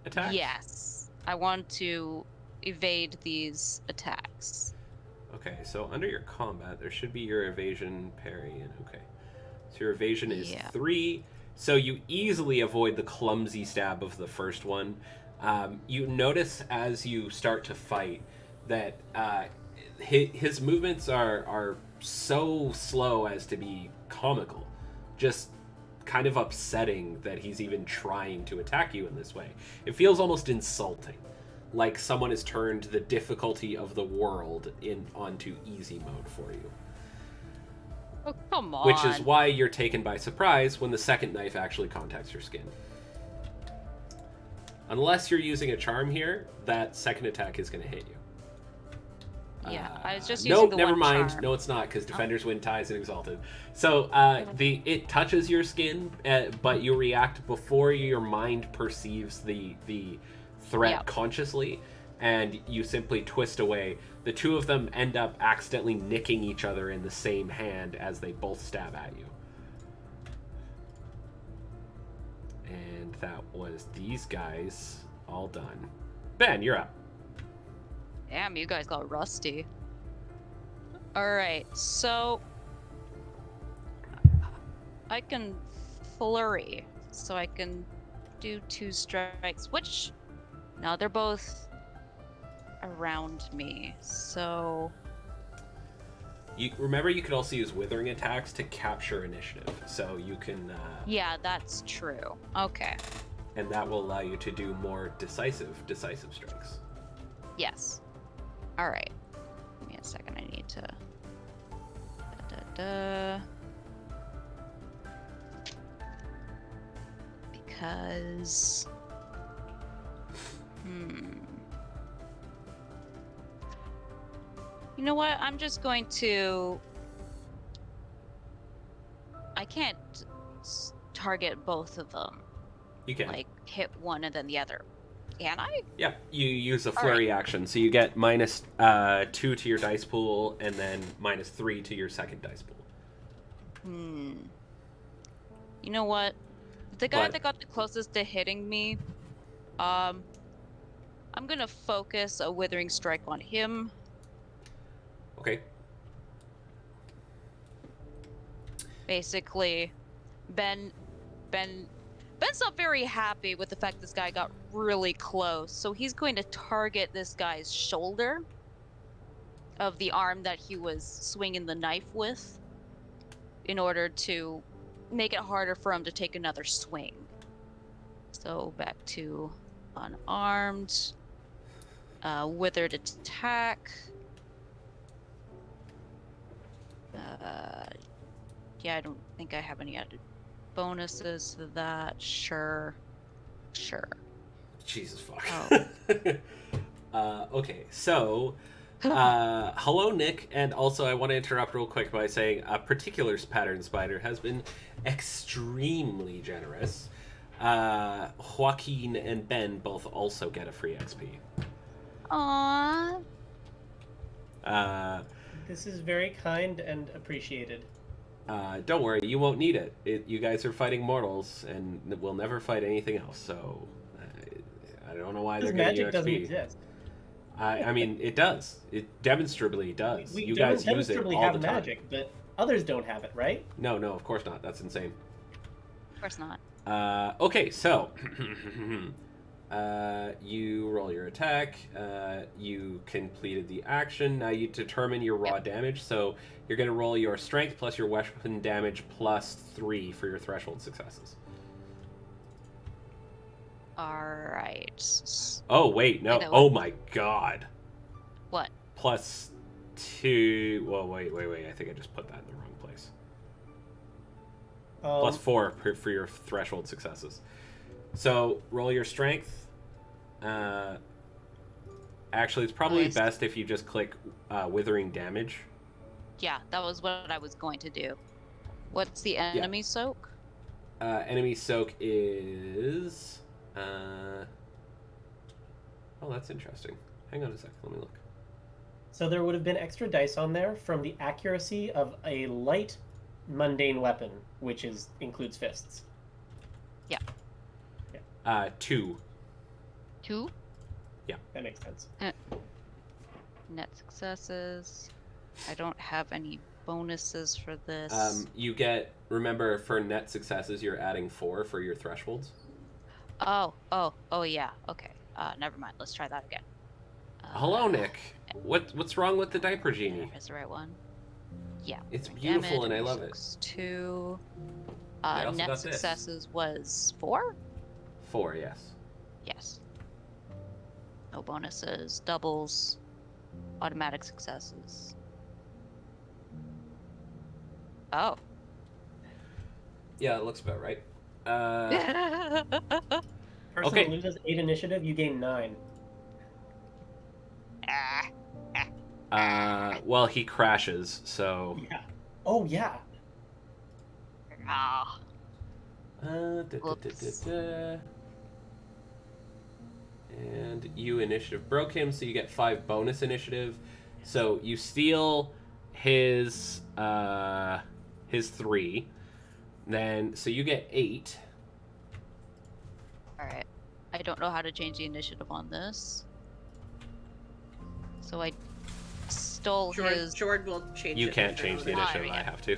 attacks? Yes. I want to evade these attacks. Okay, so under your combat, there should be your evasion, parry, and okay. So your evasion is 3, so you easily avoid the clumsy stab of the first one. You notice as you start to fight that his movements are so slow as to be comical. Just kind of upsetting that he's even trying to attack you in this way. It feels almost insulting. Like someone has turned the difficulty of the world onto easy mode for you. Oh, come on. Which is why you're taken by surprise when the second knife actually contacts your skin. Unless you're using a charm here, that second attack is going to hit you. Yeah, I was just using the never one mind. charm. No, it's not, because defenders win ties and exalted. So it touches your skin, but you react before your mind perceives the threat consciously, and you simply twist away. The two of them end up accidentally nicking each other in the same hand as they both stab at you. And that was these guys all done. Ben, you're up. Damn, you guys got rusty. Alright, so I can flurry, so I can do 2 strikes, which now they're both around me, so You remember you could also use withering attacks to capture initiative, so you can yeah, that's true. Okay. and that will allow you to do more decisive strikes. Yes. Alright. Give me a second, I need to because you know what? I'm just going to... I can't target both of them. You can. Like, hit one and then the other. Can I? Yeah, you use a flurry action, so you get -2 to your dice pool, and then -3 to your second dice pool. You know what? The guy that got the closest to hitting me, I'm gonna focus a withering strike on him. Okay. Basically, Ben's not very happy with the fact this guy got really close, so he's going to target this guy's shoulder of the arm that he was swinging the knife with in order to make it harder for him to take another swing. So back to unarmed, withered attack. Yeah, I don't think I have any added bonuses to that. Sure. Jesus fuck. Oh. Okay, so hello Nick, and also I want to interrupt real quick by saying a particular pattern spider has been extremely generous. Joaquin and Ben both also get a free XP. Aww. This is very kind and appreciated. Don't worry, you won't need it. You guys are fighting mortals, and we'll never fight anything else, so I don't know why they're getting you magic doesn't XP. exist. I mean, it does. It demonstrably does. We You guys use it demonstrably all have the time. magic, but others don't have it, right? No, of course not. That's insane. Of course not. Okay, so you roll your attack. You completed the action. Now you determine your raw damage. So you're going to roll your strength plus your weapon damage plus 3 for your threshold successes. Alright. Oh, wait, no. know Oh what- my god. What? Plus 2. Well, wait. I think I just put that in the wrong place. Plus 4 for your threshold successes. So roll your strength. Actually, it's probably Nice. best if you just click withering damage. Yeah, that was what I was going to do. What's the enemy soak? Enemy soak is. Oh, that's interesting. Hang on a sec. Let me look. So there would have been extra dice on there from the accuracy of a light mundane weapon, which includes fists. 2. 2 That makes sense. net successes. I don't have any bonuses for this. You get. Remember, for net successes, you're adding 4 for your thresholds. Oh, yeah. Okay. Never mind. Let's try that again. Hello, Nick. What's wrong with the diaper genie? Is the right one? Yeah. It's my beautiful damage and I love it. was 2. I also Net got this. successes was 4? 4, yes. Yes. No bonuses, doubles, automatic successes. Oh. Yeah, it looks about right. Person Okay. that loses 8 initiative, you gain 9. Well, he crashes, so. Yeah. Oh, yeah. Ah. Whoops. And you initiative broke him, so you get 5 bonus initiative. So you steal his 3. Then so you get 8. Alright. I don't know how to change the initiative on this. So I stole his... Jord will change You it can't change the internally. initiative. I have to.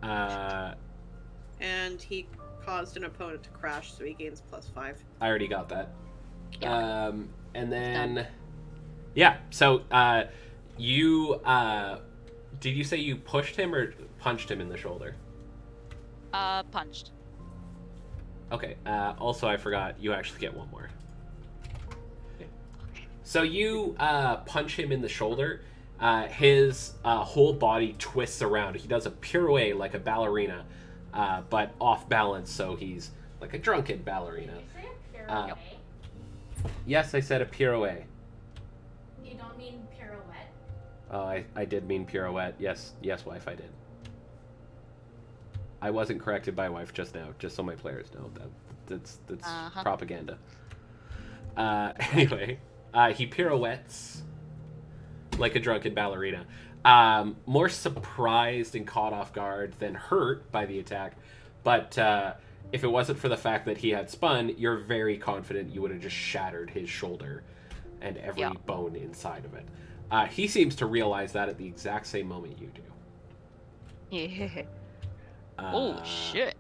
Alright. And he caused an opponent to crash, so he gains +5. I already got that. Yeah. And then, yeah. So, you did you say you pushed him or punched him in the shoulder? Punched. Okay. Also, I forgot. You actually get 1 more. So you punch him in the shoulder. His whole body twists around. He does a pirouette like a ballerina, but off balance, so he's like a drunken ballerina. Did you say a pirouette? Yes, I said a pirouette. You don't mean pirouette? Oh, I did mean pirouette. Yes, wife, I did. I wasn't corrected by wife just now, just so my players know. That's propaganda. Anyway, he pirouettes like a drunken ballerina. More surprised and caught off guard than hurt by the attack. But if it wasn't for the fact that he had spun, you're very confident you would have just shattered his shoulder and every bone inside of it. He seems to realize that at the exact same moment you do. Yeah. Oh, shit.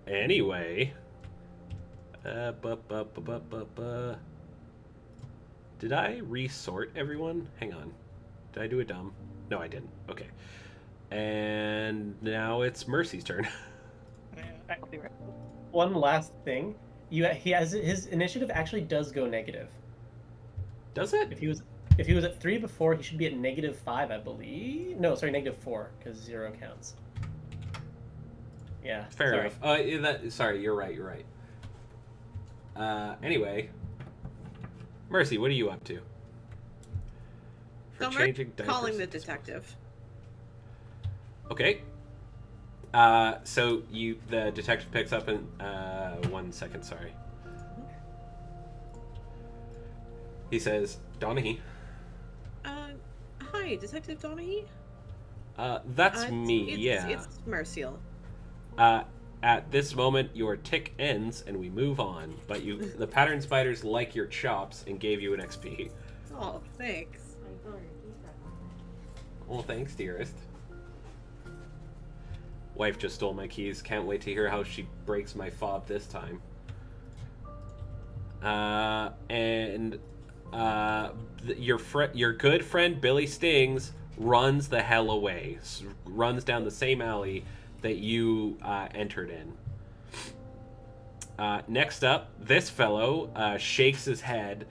Anyway. Did I resort everyone? Hang on. Did I do a dumb? No, I didn't. Okay. And now it's Mercy's turn. I'll be right. One last thing. He has his initiative actually does go negative. Does it? If he was at 3 before, he should be at -5, I believe. No, sorry, -4, because 0 counts. Yeah. Fair enough. Sorry, you're right. Anyway, Mercy, what are you up to? For So changing diapers. calling the detective. Okay. So the detective picks up and 1 second, sorry. He says, Donahue. Hi, Detective Donahue? That's me, yeah. It's Mercial. at this moment, your tick ends and we move on. But the pattern spiders like your chops and gave you an XP. Oh, thanks. Well, thanks, dearest. Wife just stole my keys. Can't wait to hear how she breaks my fob this time. Your good friend Billy Stings runs the hell away. Runs down the same alley that you entered in. Next up, this fellow shakes his head,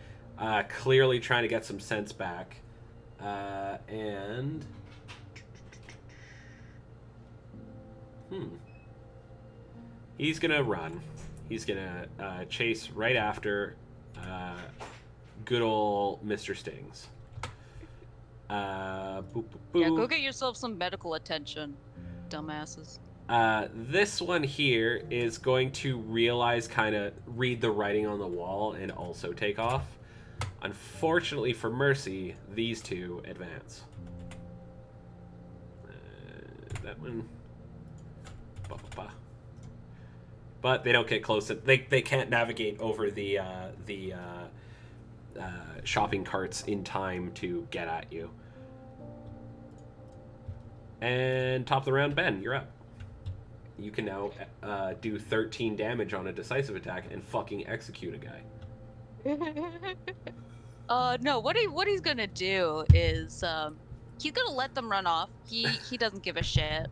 clearly trying to get some sense back. He's gonna run. He's gonna chase right after good old Mr. Stings. Boop, boop, boop. Yeah, go get yourself some medical attention, dumbasses. This one here is going to read the writing on the wall and also take off. Unfortunately for Mercy, these two advance. That one. But they don't get close. They can't navigate over the shopping carts in time to get at you. And top of the round, Ben, you're up. You can now do 13 damage on a decisive attack and fucking execute a guy. No, what he's gonna do is he's gonna let them run off. He doesn't give a shit.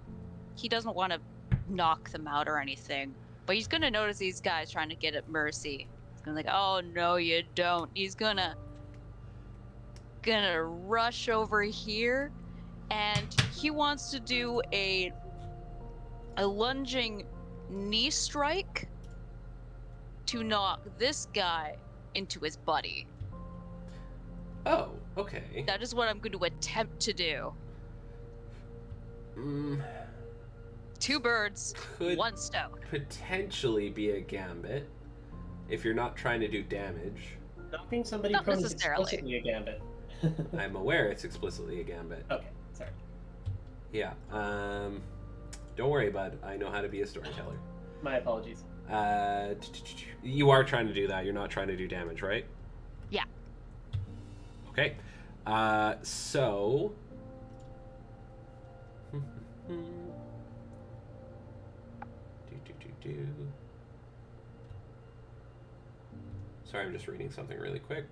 He doesn't want to knock them out or anything. But he's gonna notice these guys trying to get at Mercy. He's gonna oh no you don't. He's gonna rush over here, and he wants to do a lunging knee strike to knock this guy into his buddy. Oh, okay. That is what I'm going to attempt to do. Two birds, one stone. Potentially be a gambit if you're not trying to do damage. Knocking somebody Not prone is necessarily. explicitly a gambit. I'm aware it's explicitly a gambit. Okay, sorry. Yeah. Don't worry, bud. I know how to be a storyteller. My apologies. You are trying to do that. You're not trying to do damage, right? Yeah. Okay. So. Sorry, I'm just reading something really quick.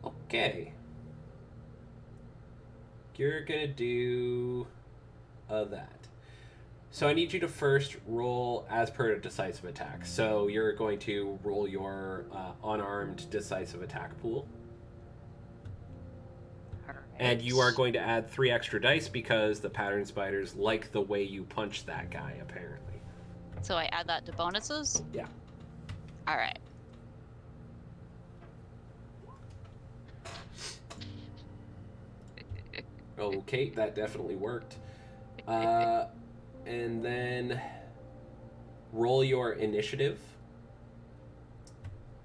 Okay. You're gonna do that. So I need you to first roll as per a decisive attack. So you're going to roll your unarmed decisive attack pool. And you are going to add 3 extra dice because the pattern spiders like the way you punch that guy, apparently. So I add that to bonuses? Yeah. Alright. Okay, that definitely worked. And then roll your initiative.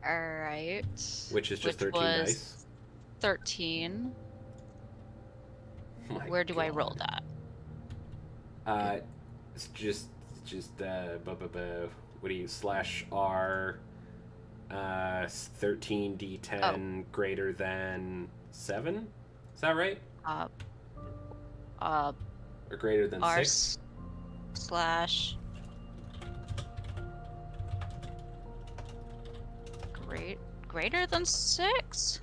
Alright. Which is just 13 dice. 13. My Where do I roll God. that? It's just what do you /R 13d10 greater than 7? Is that right? Or greater than R 6? Slash greater than 6?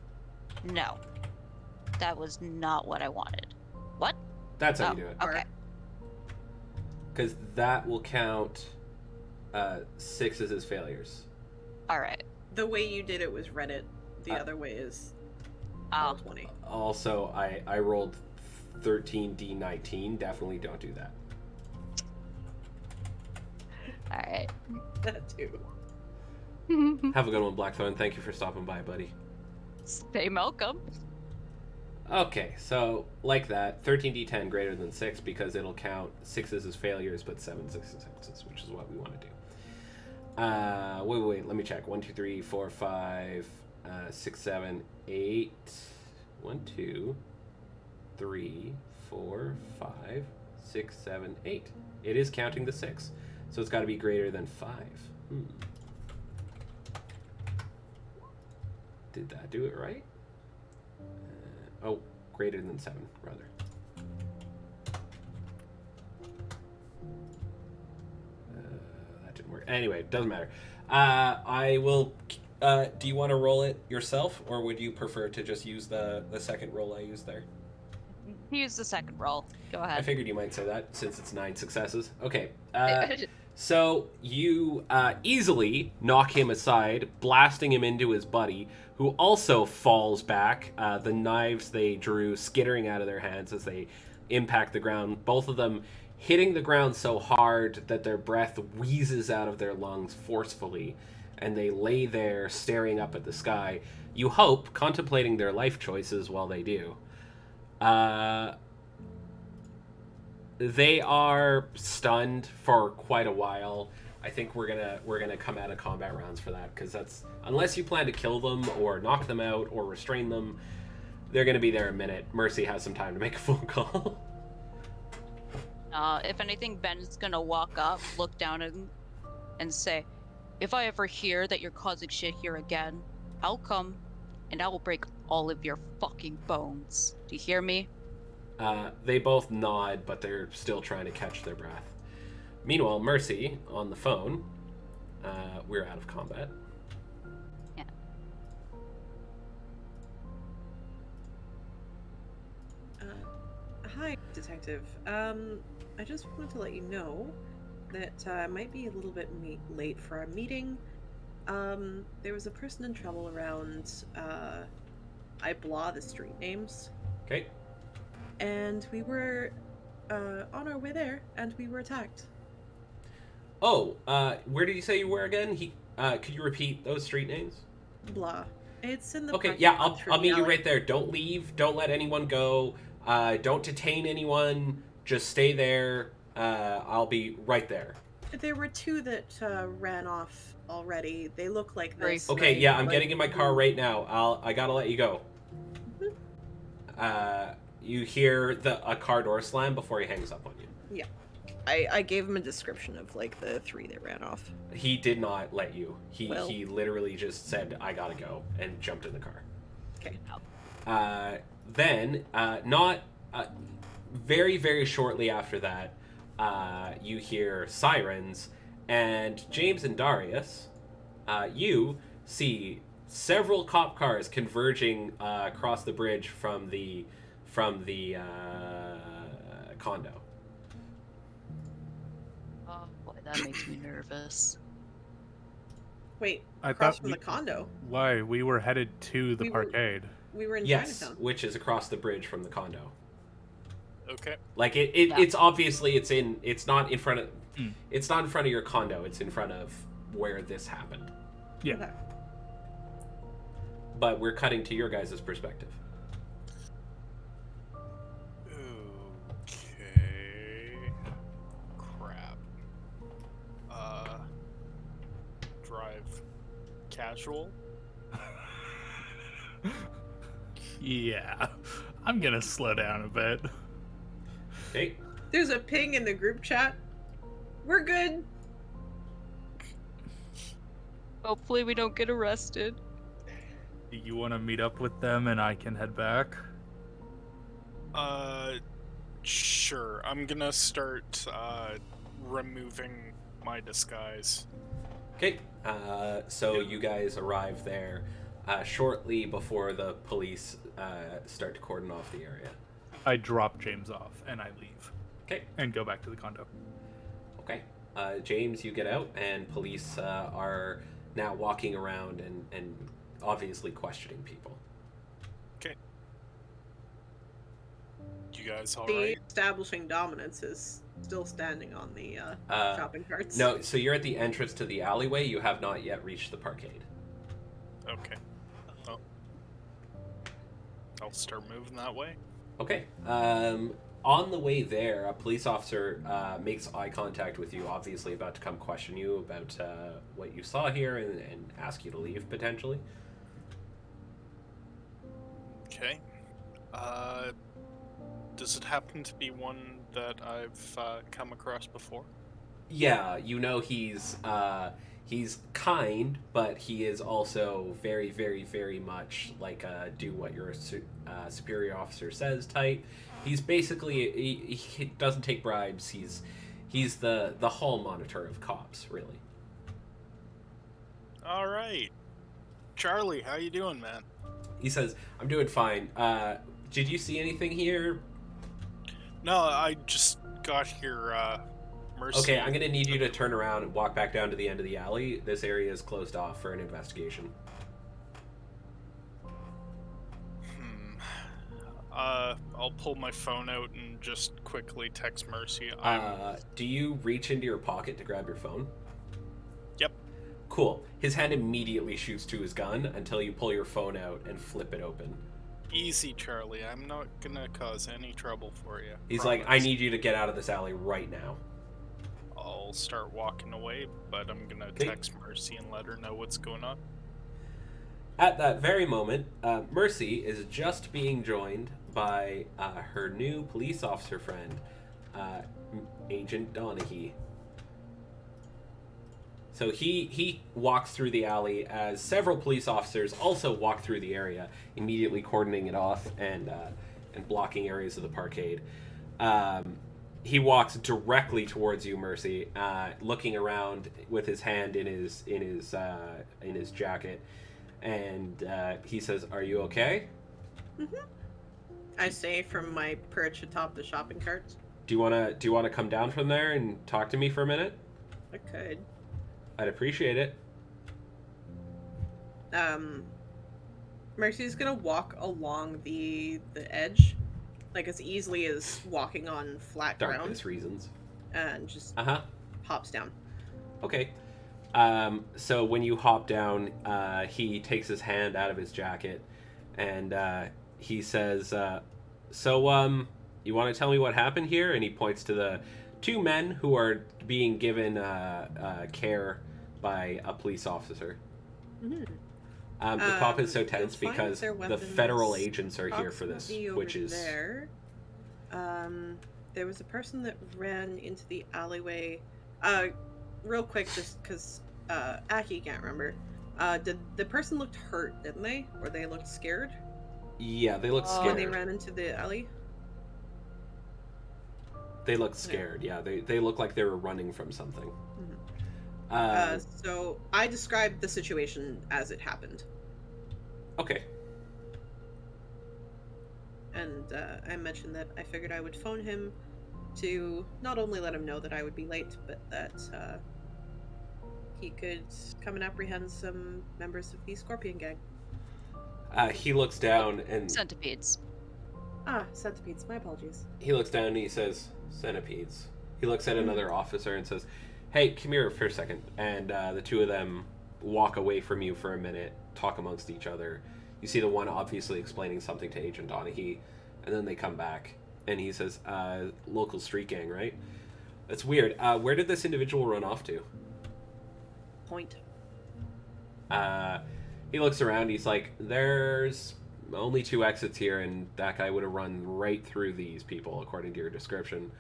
No. That was not what I wanted. What? That's how you do it. Okay. Because that will count 6 as failures. Alright. The way you did it was Reddit. The other way is Oh. 20. Also, I rolled 13d19. Definitely don't do that. Alright. That too. Have a good one, Blackthorn. Thank you for stopping by, buddy. Stay welcome. Okay, so like that, 13d10 greater than 6 because it'll count 6s as failures, but 7s as successes, which is what we want to do. Wait, let me check. 1, 2, 3, 4, 5, 6, 7, 8. 1, 2, 3, 4, 5, 6, 7, 8. It is counting the 6. So it's got to be greater than 5. Did that do it right? Greater than 7, rather. That didn't work. Anyway, doesn't matter. I will... do you want to roll it yourself, or would you prefer to just use the second roll I used there? Use the second roll. Go ahead. I figured you might say that, since it's 9 successes. Okay. So you easily knock him aside, blasting him into his buddy, who also falls back, the knives they drew skittering out of their hands as they impact the ground, both of them hitting the ground so hard that their breath wheezes out of their lungs forcefully, and they lay there staring up at the sky, you hope, contemplating their life choices while they do. They are stunned for quite a while. I think we're gonna come out of combat rounds for that, because that's, unless you plan to kill them or knock them out or restrain them, they're gonna be there a minute. Mercy has some time to make a phone call. If anything, Ben's gonna walk up, look down and say, "If I ever hear that you're causing shit here again, I'll come and I will break all of your fucking bones. Do you hear me?" They both nod, but they're still trying to catch their breath. Meanwhile, Mercy, on the phone, we're out of combat. Yeah. Hi, Detective. I just wanted to let you know that I might be a little bit late for our meeting. There was a person in trouble around, I blah the street names. Okay. And we were on our way there, and we were attacked. Oh, where did you say you were again? Could you repeat those street names? Blah. It's in the Okay, parking yeah, lot through I'll the meet you alley. right there. Don't leave. Don't let anyone go. Don't detain anyone. Just stay there. I'll be right there. There were two that ran off already. They look like Very this. Okay, like- yeah, I'm like- getting in my car right now. I gotta let you go. You hear a car door slam before he hangs up on you. Yeah. I gave him a description of like the three that ran off. He did not let you. Well. He literally just said, "I gotta go," and jumped in the car. Okay. Then, very, very shortly after that, you hear sirens, and James and Darius, you see several cop cars converging across the bridge from the condo. Oh boy, that makes me nervous. Wait, I across thought from the condo. Why? We were headed to the We were- parkade. We were in Yes, Chinatown. which is across the bridge from the condo. Okay. Like Yeah. it's obviously it's not in front of Mm. it's not in front of your condo. It's in front of where this happened. Yeah. Okay. But we're cutting to your guys' perspective. Okay. Crap. Drive casual. Yeah. I'm gonna slow down a bit. Okay. There's a ping in the group chat. We're good. Hopefully we don't get arrested. Do you want to meet up with them and I can head back? Sure. I'm gonna start removing my disguise. Okay. So you guys arrive there shortly before the police start to cordon off the area. I drop James off and I leave. Okay. And go back to the condo. Okay. James, you get out, and police are now walking around and obviously questioning people. You guys The alright? establishing dominance is still standing on the shopping carts. No, so you're at the entrance to the alleyway. You have not yet reached the parkade. Okay. Well, I'll start moving that way. Okay. On the way there, a police officer makes eye contact with you, obviously about to come question you about what you saw here and ask you to leave, potentially. Okay. Does it happen to be one that I've come across before? Yeah, he's kind, but he is also very, very, very much like do what your superior officer says type. He's basically he doesn't take bribes. He's the hall monitor of cops, really. All right, Charlie, how you doing, man? He says, "I'm doing fine. Did you see anything here?" No, I just got here. Mercy. Okay, I'm gonna need you to turn around and walk back down to the end of the alley. This area is closed off for an investigation. I'll pull my phone out and just quickly text Mercy. Do you reach into your pocket to grab your phone? Yep. Cool. His hand immediately shoots to his gun until you pull your phone out and flip it open. Easy, Charlie. I'm not gonna cause any trouble for you. He's like, I need you to get out of this alley right now. I'll start walking away, but I'm gonna Okay. text Mercy and let her know what's going on. At that very moment, Mercy is just being joined by her new police officer friend, Agent Donaghy. So he walks through the alley as several police officers also walk through the area, immediately cordoning it off and blocking areas of the parkade. He walks directly towards you, Mercy, looking around with his hand in his jacket, and he says, "Are you okay?" Mm-hmm. I say from my perch atop the shopping carts. Do you wanna come down from there and talk to me for a minute? I could. I'd appreciate it. Mercy's gonna walk along the edge, like as easily as walking on flat Darkness ground, reasons. and just hops down. Okay. So when you hop down, he takes his hand out of his jacket, and he says, "So, you want to tell me what happened here?" And he points to the two men who are being given care by a police officer. Mm-hmm. The cop is so tense you'll find because their the federal weapons agents are here for this, approximately which over is there. There was a person that ran into the alleyway. Real quick, just because Aki can't remember. Did the person looked hurt, didn't they? Or they looked scared yeah, they look when scared. they ran into the alley? They look scared. Yeah, they look like they were running from something. Mm-hmm. So I described the situation as it happened. Okay. And I mentioned that I figured I would phone him to not only let him know that I would be late, but that he could come and apprehend some members of the Scorpion Gang. He looks down and Centipedes. Centipedes. My apologies. he looks down and he says, "Centipedes." He looks at another officer and says, "Hey, come here for a second." And the two of them walk away from you for a minute, talk amongst each other. You see the one obviously explaining something to Agent Donaghy, and then they come back, and he says, "Local street gang, right?" That's weird. Where did this individual run off to? Point. He looks around. He's like, "There's only two exits here, and that guy would have run right through these people, according to your description."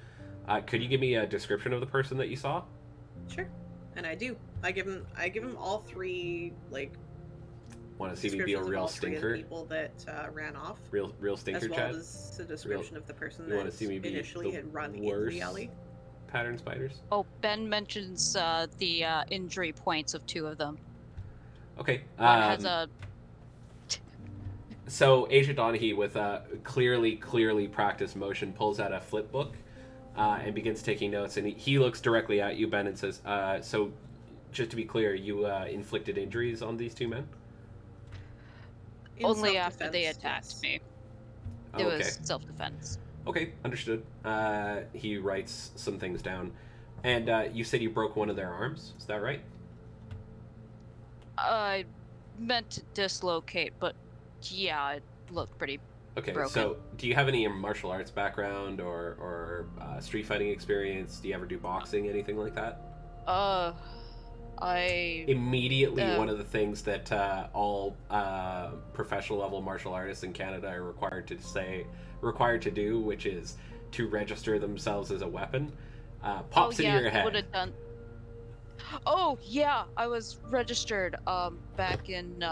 Could you give me a description of the person that you saw? Sure. And I do. I give him all three, like, Want to see me be a descriptions of real all three of the stinker? people that ran off, Real stinker, as well Chad? as the description of the person You wanna that see me be initially the had run into worst the alley. pattern spiders? Oh, Ben mentions the injury points of two of them. Okay. One has a. So Agent Donaghy, with a clearly practiced motion, pulls out a flip book and begins taking notes. And he looks directly at you, Ben, and says, "So, just to be clear, you inflicted injuries on these two men?" In Only after they self-defense, attacked yes. me. Oh, It okay. was self-defense. Okay, understood. He writes some things down. And you said you broke one of their arms? Is that right? I meant to dislocate, but yeah, it looked pretty. Okay, Broken. so do you have any martial arts background or street fighting experience? Do you ever do boxing, anything like that? Immediately, one of the things that all professional level martial artists in Canada are required to do, which is to register themselves as a weapon, pops into your head. Would have done. Oh yeah, I was registered back in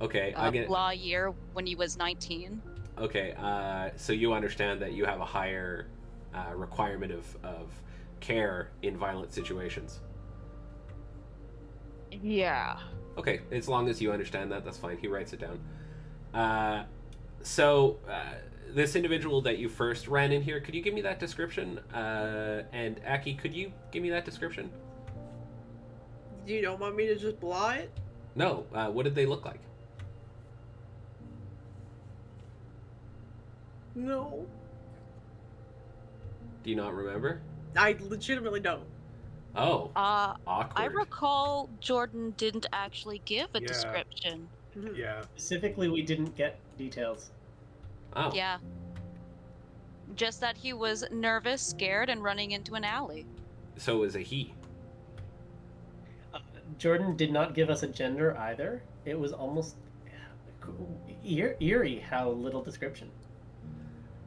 Okay, blah year when he was 19. Okay, so you understand that you have a higher requirement of care in violent situations. Yeah. Okay, as long as you understand that, that's fine. He writes it down. So, this individual that you first ran in here, could you give me that description? And Aki, could you give me that description? You don't want me to just blah it? No, what did they look like? No. Do you not remember? I legitimately don't. Oh, awkward. I recall Jordan didn't actually give a description. Yeah. Specifically, we didn't get details. Oh. Yeah. Just that he was nervous, scared, and running into an alley. So it was a he. Jordan did not give us a gender either. It was almost eerie how little description.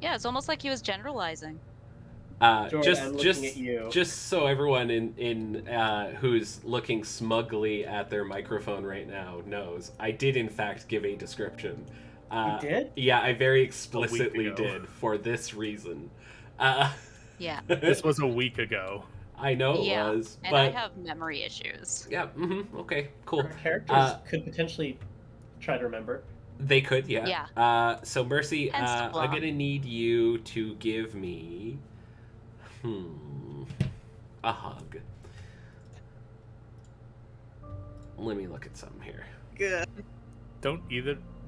Yeah, it's almost like he was generalizing. Jordan, I'm looking at you. Just so everyone in who's looking smugly at their microphone right now knows, I did in fact give a description. You did? Yeah, I very explicitly ago. did for this reason. Yeah. This was a week ago. I know it Yeah, was, and but I have memory issues. yeah, okay, cool. Our characters could potentially try to remember. They could, yeah. Yeah. So Mercy, Hence the I'm blah. gonna need you to give me, a hug. Let me look at something here. Good.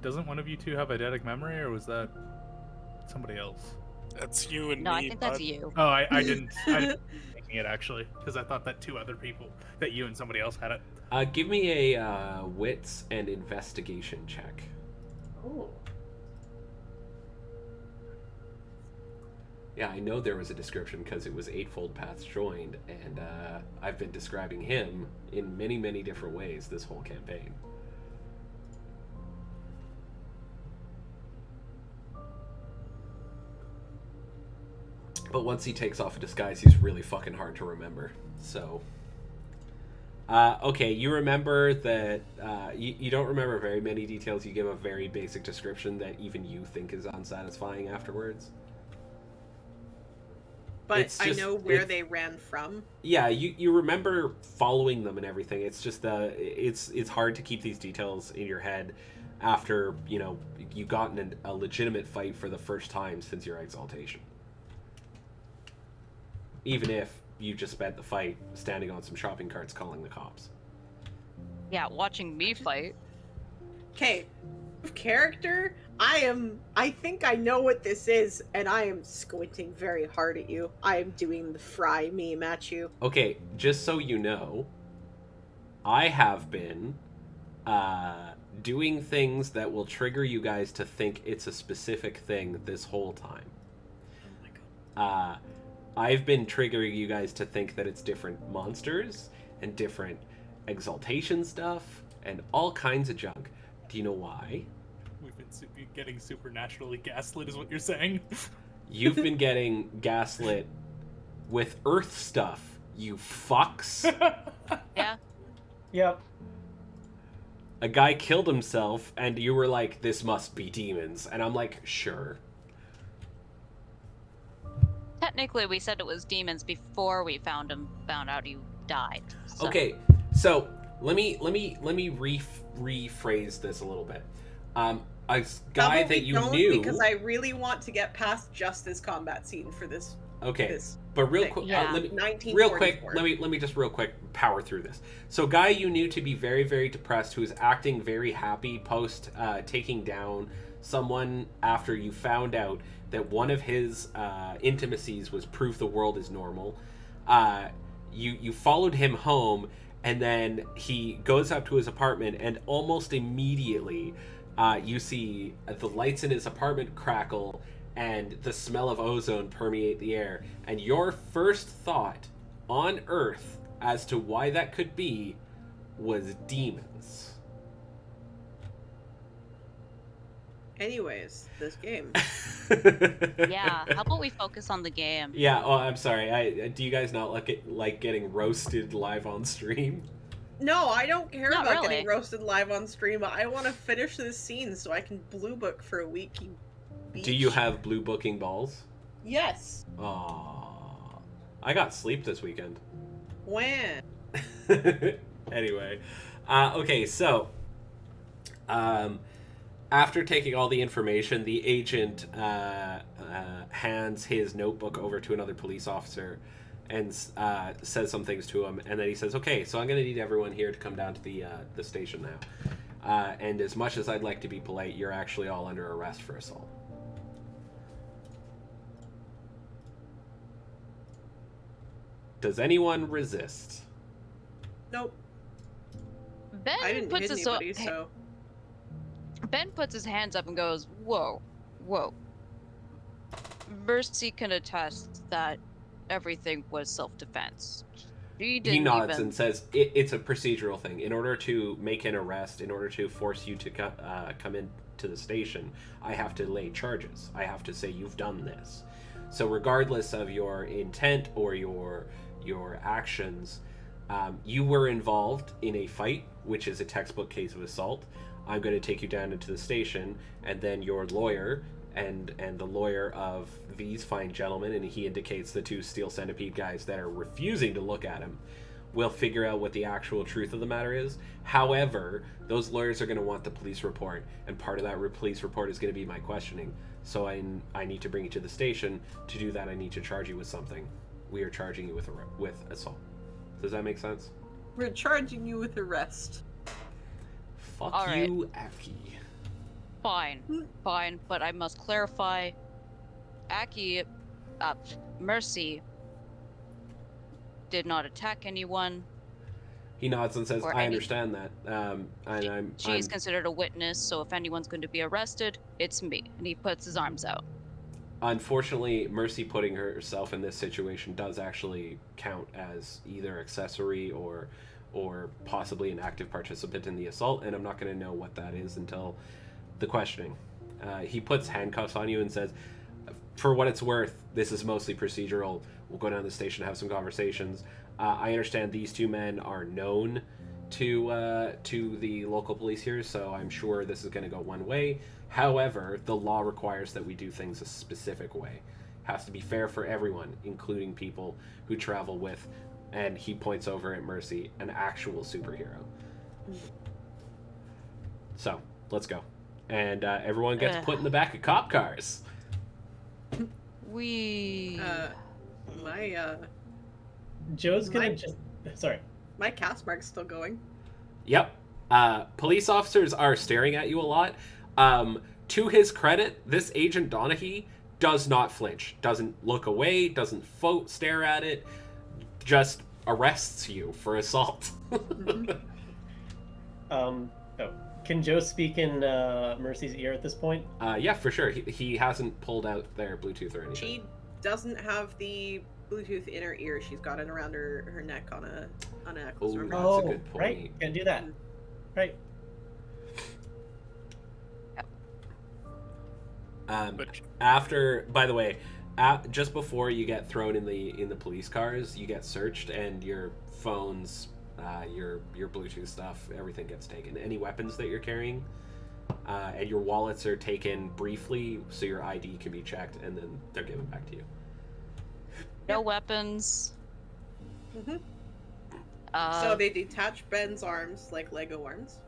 Doesn't one of you two have eidetic memory, or was that somebody else? That's you and No, me, I think that's bud. you. Oh, I didn't thinking it actually, because I thought that two other people, that you and somebody else had it. Give me a wits and investigation check. Oh. Yeah, I know there was a description because it was Eightfold Paths joined, and I've been describing him in many, many different ways this whole campaign. But once he takes off a disguise, he's really fucking hard to remember. So, okay, you remember that you don't remember very many details. You give a very basic description that even you think is unsatisfying afterwards. But It's just- I know where it- they ran from. Yeah, you remember following them and everything. It's just it's hard to keep these details in your head after you gotten in a legitimate fight for the first time since your exaltation. Even if you just spent the fight standing on some shopping carts calling the cops. Yeah, watching me fight. Okay, character, I think I know what this is, and I am squinting very hard at you. I am doing the fry meme at you. Okay, just so you know, I have been doing things that will trigger you guys to think it's a specific thing this whole time. Oh my god. I've been triggering you guys to think that it's different monsters and different exaltation stuff and all kinds of junk. Do you know why? We've been getting supernaturally gaslit, is what you're saying? You've been getting gaslit with Earth stuff, you fucks. Yeah. Yep. A guy killed himself, and you were like, this must be demons. And I'm like, sure. Technically, we said it was demons before we found out he died. So. Okay, so let me rephrase this a little bit. A guy that you Don't, knew. because I really want to get past just this combat scene for this. Okay, this but real thing. quick, Yeah. let me 1944. let me just real quick power through this. So, guy you knew to be very, very depressed, who is acting very happy post taking down someone after you found out that one of his intimacies was proof the world is normal. You followed him home, and then he goes up to his apartment, and almost immediately you see the lights in his apartment crackle and the smell of ozone permeate the air. And your first thought on Earth as to why that could be was demons. Anyways, this game. Yeah, how about we focus on the game? Yeah. Oh, I'm sorry. Do you guys not like getting roasted live on stream? No, I don't care Not about really. getting roasted live on stream. I want to finish this scene so I can blue book for a week. You beach. Do you have blue booking balls? Yes. Aww. I got sleep this weekend. When? Anyway. Okay, so after taking all the information, the agent hands his notebook over to another police officer and says some things to him, and then he says, okay, so I'm going to need everyone here to come down to the station now. And as much as I'd like to be polite, you're actually all under arrest for assault. Does anyone resist? Nope. Ben I didn't puts hit his anybody, so. Ben puts his hands up and goes, "Whoa, whoa." Mercy can attest that everything was self-defense. She didn't He nods even... and says, it's a procedural thing. In order to make an arrest, in order to force you to come into the station, I have to lay charges. I have to say you've done this. So regardless of your intent or your actions, you were involved in a fight, which is a textbook case of assault. I'm going to take you down into the station, and then your lawyer and the lawyer of these fine gentlemen, and he indicates the two Steel Centipede guys that are refusing to look at him, will figure out what the actual truth of the matter is. However, those lawyers are going to want the police report, and part of that police report is going to be my questioning. So I need to bring you to the station. To do that, I need to charge you with something. We are charging you with assault. Does that make sense? We're charging you with arrest. Fuck All right. you, Aki. Fine, but I must clarify. Aki, Mercy, did not attack anyone. He nods and says, Or I any- understand that. And She's considered a witness, so if anyone's going to be arrested, it's me. And he puts his arms out. Unfortunately, Mercy putting herself in this situation does actually count as either accessory or possibly an active participant in the assault, and I'm not going to know what that is until the questioning. He puts handcuffs on you and says, for what it's worth, this is mostly procedural. We'll go down to the station, have some conversations. I understand these two men are known to the local police here, so I'm sure this is going to go one way. However, the law requires that we do things a specific way. Has to be fair for everyone, including people who travel with, and he points over at Mercy, an actual superhero. So, let's go. And everyone gets put in the back of cop cars. My Joe's gonna My- just. Sorry. my cast mark's still going. Yep. Police officers are staring at you a lot. To his credit, this Agent Donaghy does not flinch, doesn't look away, doesn't stare at it, just arrests you for assault. Oh, can Joe speak in Mercy's ear at this point? Yeah, for sure. He hasn't pulled out their Bluetooth or anything. She doesn't have the Bluetooth in her ear. She's got it around her neck on a necklace. Ooh. Or That's Oh, a good point. right. Can't do that. Right. But By the way, just before you get thrown in the police cars, you get searched, and your phones, your Bluetooth stuff, everything gets taken. Any weapons that you're carrying, and your wallets are taken briefly, so your ID can be checked, and then they're given back to you. No weapons. Mhm. Uh, So they detach Ben's arms like Lego arms.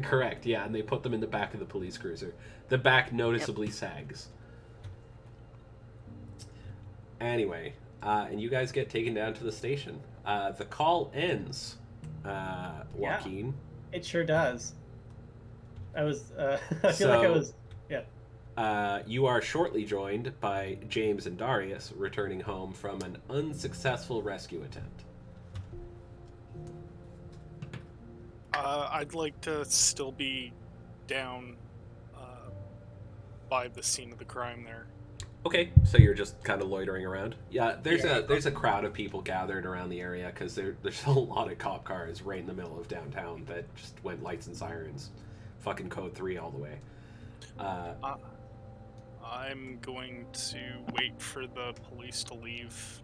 Correct, yeah, and they put them in the back of the police cruiser. The back noticeably sags. Anyway, and you guys get taken down to the station. The call ends, Joaquin. It sure does. I was. I feel like I was. Yeah. You are shortly joined by James and Darius returning home from an unsuccessful rescue attempt. I'd like to still be down by the scene of the crime there. Okay, so you're just kind of loitering around. Yeah, there's Yeah. a crowd of people gathered around the area because there's a lot of cop cars right in the middle of downtown that just went lights and sirens, fucking code 3 all the way. I'm going to wait for the police to leave,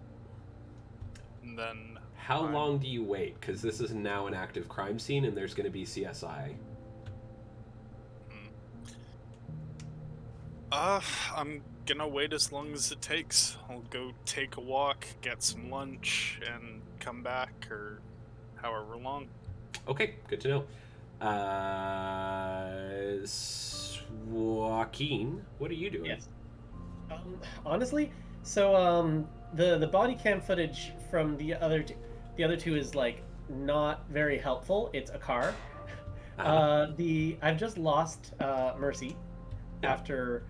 and then. How long do you wait? Because this is now an active crime scene, and there's going to be CSI. I'm gonna wait as long as it takes. I'll go take a walk, get some lunch, and come back, or however long. Okay, good to know. Joaquin, what are you doing? Yes. Honestly, so the body cam footage from the other two is like not very helpful. It's a car. I've just lost Mercy Yeah. after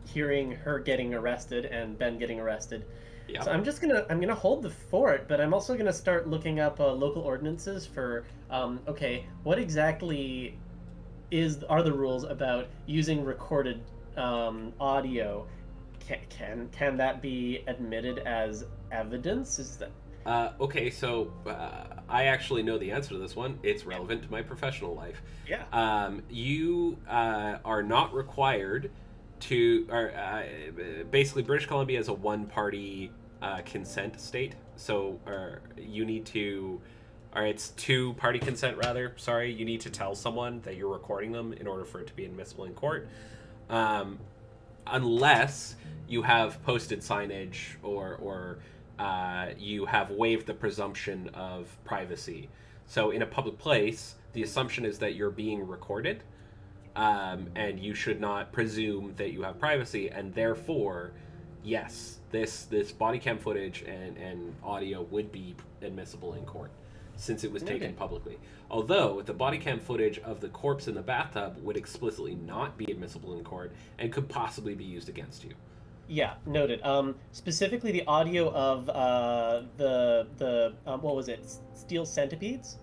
hearing her getting arrested and Ben getting arrested. Yeah. So I'm gonna hold the fort, but I'm also gonna start looking up local ordinances for okay, what exactly are the rules about using recorded audio? Can that be admitted as evidence? Is that Okay, so I actually know the answer to this one. It's relevant to my professional life. yeah? You are not required to, or basically, British Columbia is a one-party consent state. So, you need to, or it's two-party consent rather. Sorry, you need to tell someone that you're recording them in order for it to be admissible in court. Unless you have posted signage or you have waived the presumption of privacy. So in a public place, the assumption is that you're being recorded, and you should not presume that you have privacy, and therefore, yes, this body cam footage and audio would be admissible in court since it was taken publicly. Although the body cam footage of the corpse in the bathtub would explicitly not be admissible in court and could possibly be used against you. Yeah, noted. Specifically the audio of the what was it? Steel centipedes.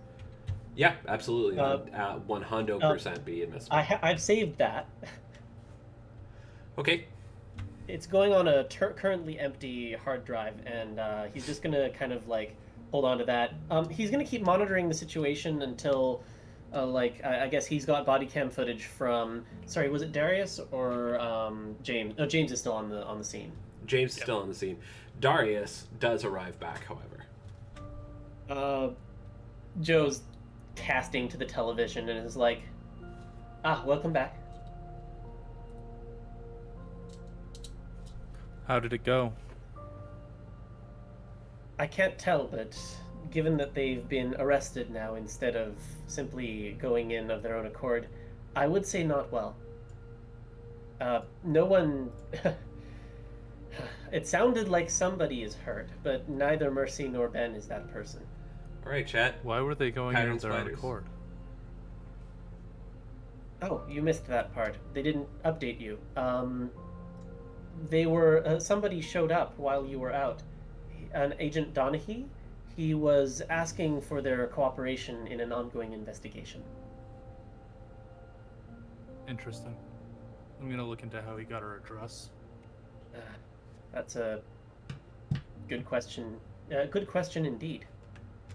Yeah, absolutely. 100% be admissible. I've saved that. Okay. It's going on a currently empty hard drive, and he's just gonna kind of like hold on to that. He's gonna keep monitoring the situation until, I guess he's got body cam footage from. Sorry, was it Darius or James? No, James is still on the scene. James is still on the scene. Darius does arrive back, however. Joe's casting to the television and is like, welcome back. How did it go? I can't tell, but given that they've been arrested now instead of simply going in of their own accord, I would say not well. No one... It sounded like somebody is hurt, but neither Mercy nor Ben is that person. All right, chat. Why were they going in Pattern of their own spiders. accord? Oh, you missed that part. They didn't update you. They were... somebody showed up while you were out. An Agent Donaghy. He was asking for their cooperation in an ongoing investigation. Interesting. I'm gonna look into how he got her address. That's a good question. Good question indeed.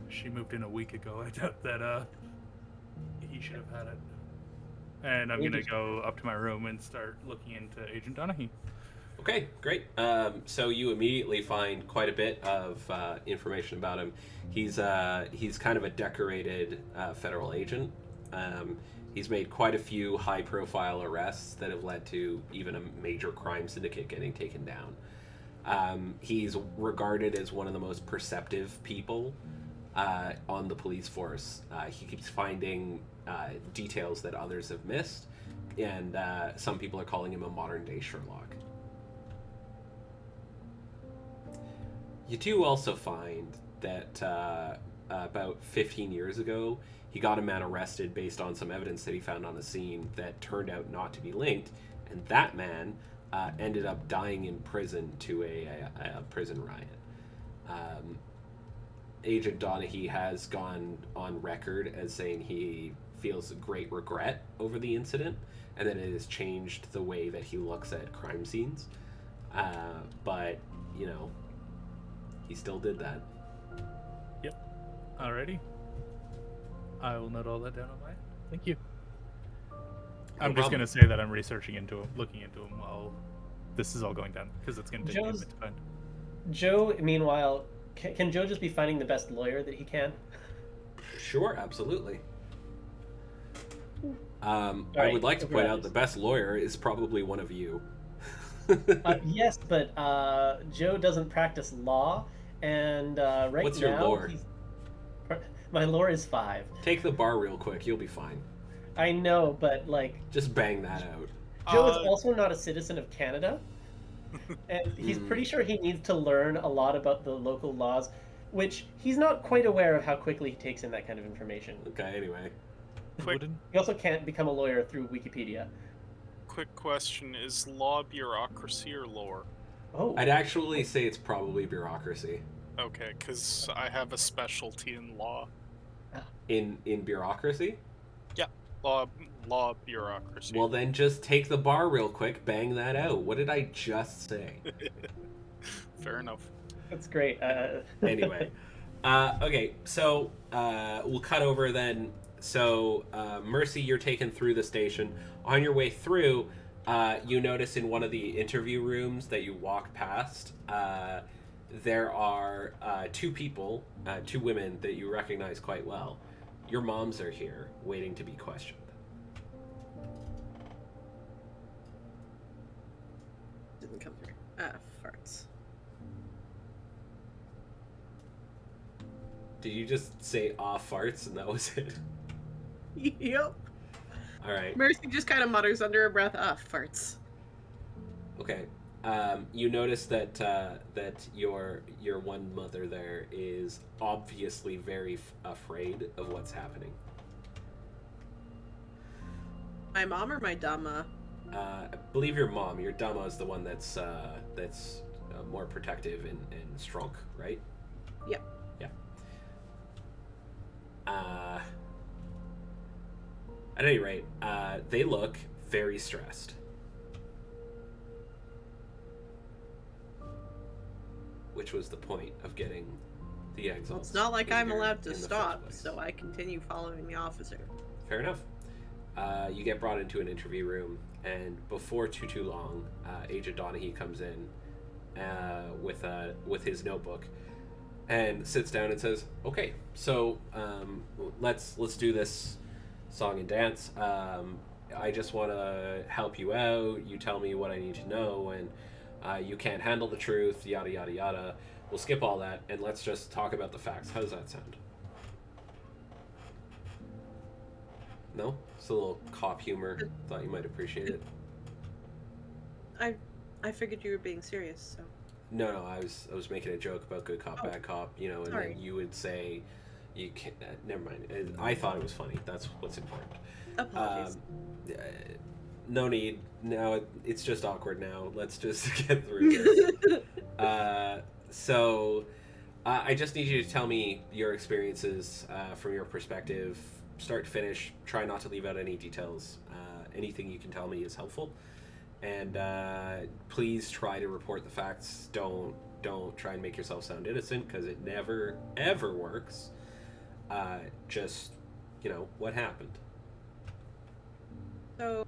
She moved in a week ago. I doubt that he should have had it. And I'm gonna go up to my room and start looking into Agent Donaghy. Okay, great. So you immediately find quite a bit of information about him. He's kind of a decorated federal agent. He's made quite a few high-profile arrests that have led to even a major crime syndicate getting taken down. He's regarded as one of the most perceptive people on the police force. He keeps finding details that others have missed, and some people are calling him a modern-day Sherlock. You do also find that about 15 years ago, he got a man arrested based on some evidence that he found on the scene that turned out not to be linked, and that man ended up dying in prison to a prison riot. Agent Donaghy has gone on record as saying he feels great regret over the incident, and that it has changed the way that he looks at crime scenes. But, he still did that. Alrighty. I will note all that down on my. Thank you. No I'm just problem. gonna say that I'm researching into him, looking into him while this is all going down, because it's gonna take me a Joe's- bit to find. Joe, meanwhile, can Joe just be finding the best lawyer that he can? Sure, absolutely. I Alright, would like to point out overriders. the best lawyer is probably one of you. Yes, but Joe doesn't practice law, and right What's your now lore? my lore is 5. Take the bar real quick, you'll be fine. I know, but Just bang that out. Joe is also not a citizen of Canada, and he's pretty sure he needs to learn a lot about the local laws, which he's not quite aware of how quickly he takes in that kind of information. Okay, anyway. Quick, He also can't become a lawyer through Wikipedia. quick question: is law bureaucracy or lore? Oh, I'd actually say it's probably bureaucracy. Okay, because I have a specialty in law. In bureaucracy? Law bureaucracy. Well, then just take the bar real quick, bang that out. What did I just say? Fair enough. that's great. Anyway. Okay, so we'll cut over then. So, Mercy, you're taken through the station. On your way through, you notice in one of the interview rooms that you walk past, there are 2 people, 2 women that you recognize quite well. Your moms are here, waiting to be questioned. Didn't come through. Farts. Did you just say farts and that was it? Yep. All right. Mercy just kind of mutters under her breath, farts. Okay. You notice that that your one mother there is obviously very afraid of what's happening. My mom or my Dhamma? I believe your mom. Your Dhamma is the one that's more protective and strong, right? Yep. Yeah. At any rate, they look very stressed. Which was the point of getting the exiles. Well, it's not like in I'm here allowed to in the stop, first place. so I continue following the officer. Fair enough. You get brought into an interview room, and before too long, Agent Donaghy comes in with his notebook and sits down and says, "Okay, so let's do this song and dance. I just want to help you out. You tell me what I need to know, and you can't handle the truth. Yada yada yada. We'll skip all that, and let's just talk about the facts. How does that sound?" No? It's a little cop humor. Thought you might appreciate it. I figured you were being serious, so. No, I was making a joke about good cop, bad cop, and sorry. then you would say, you can't, never mind. I thought it was funny. That's what's important. Apologies. No need. No, it's just awkward now. Let's just get through this. So, I just need you to tell me your experiences from your perspective, start to finish. Try not to leave out any details. Anything you can tell me is helpful. And please try to report the facts. Don't try and make yourself sound innocent, because it never ever works. Just what happened. So,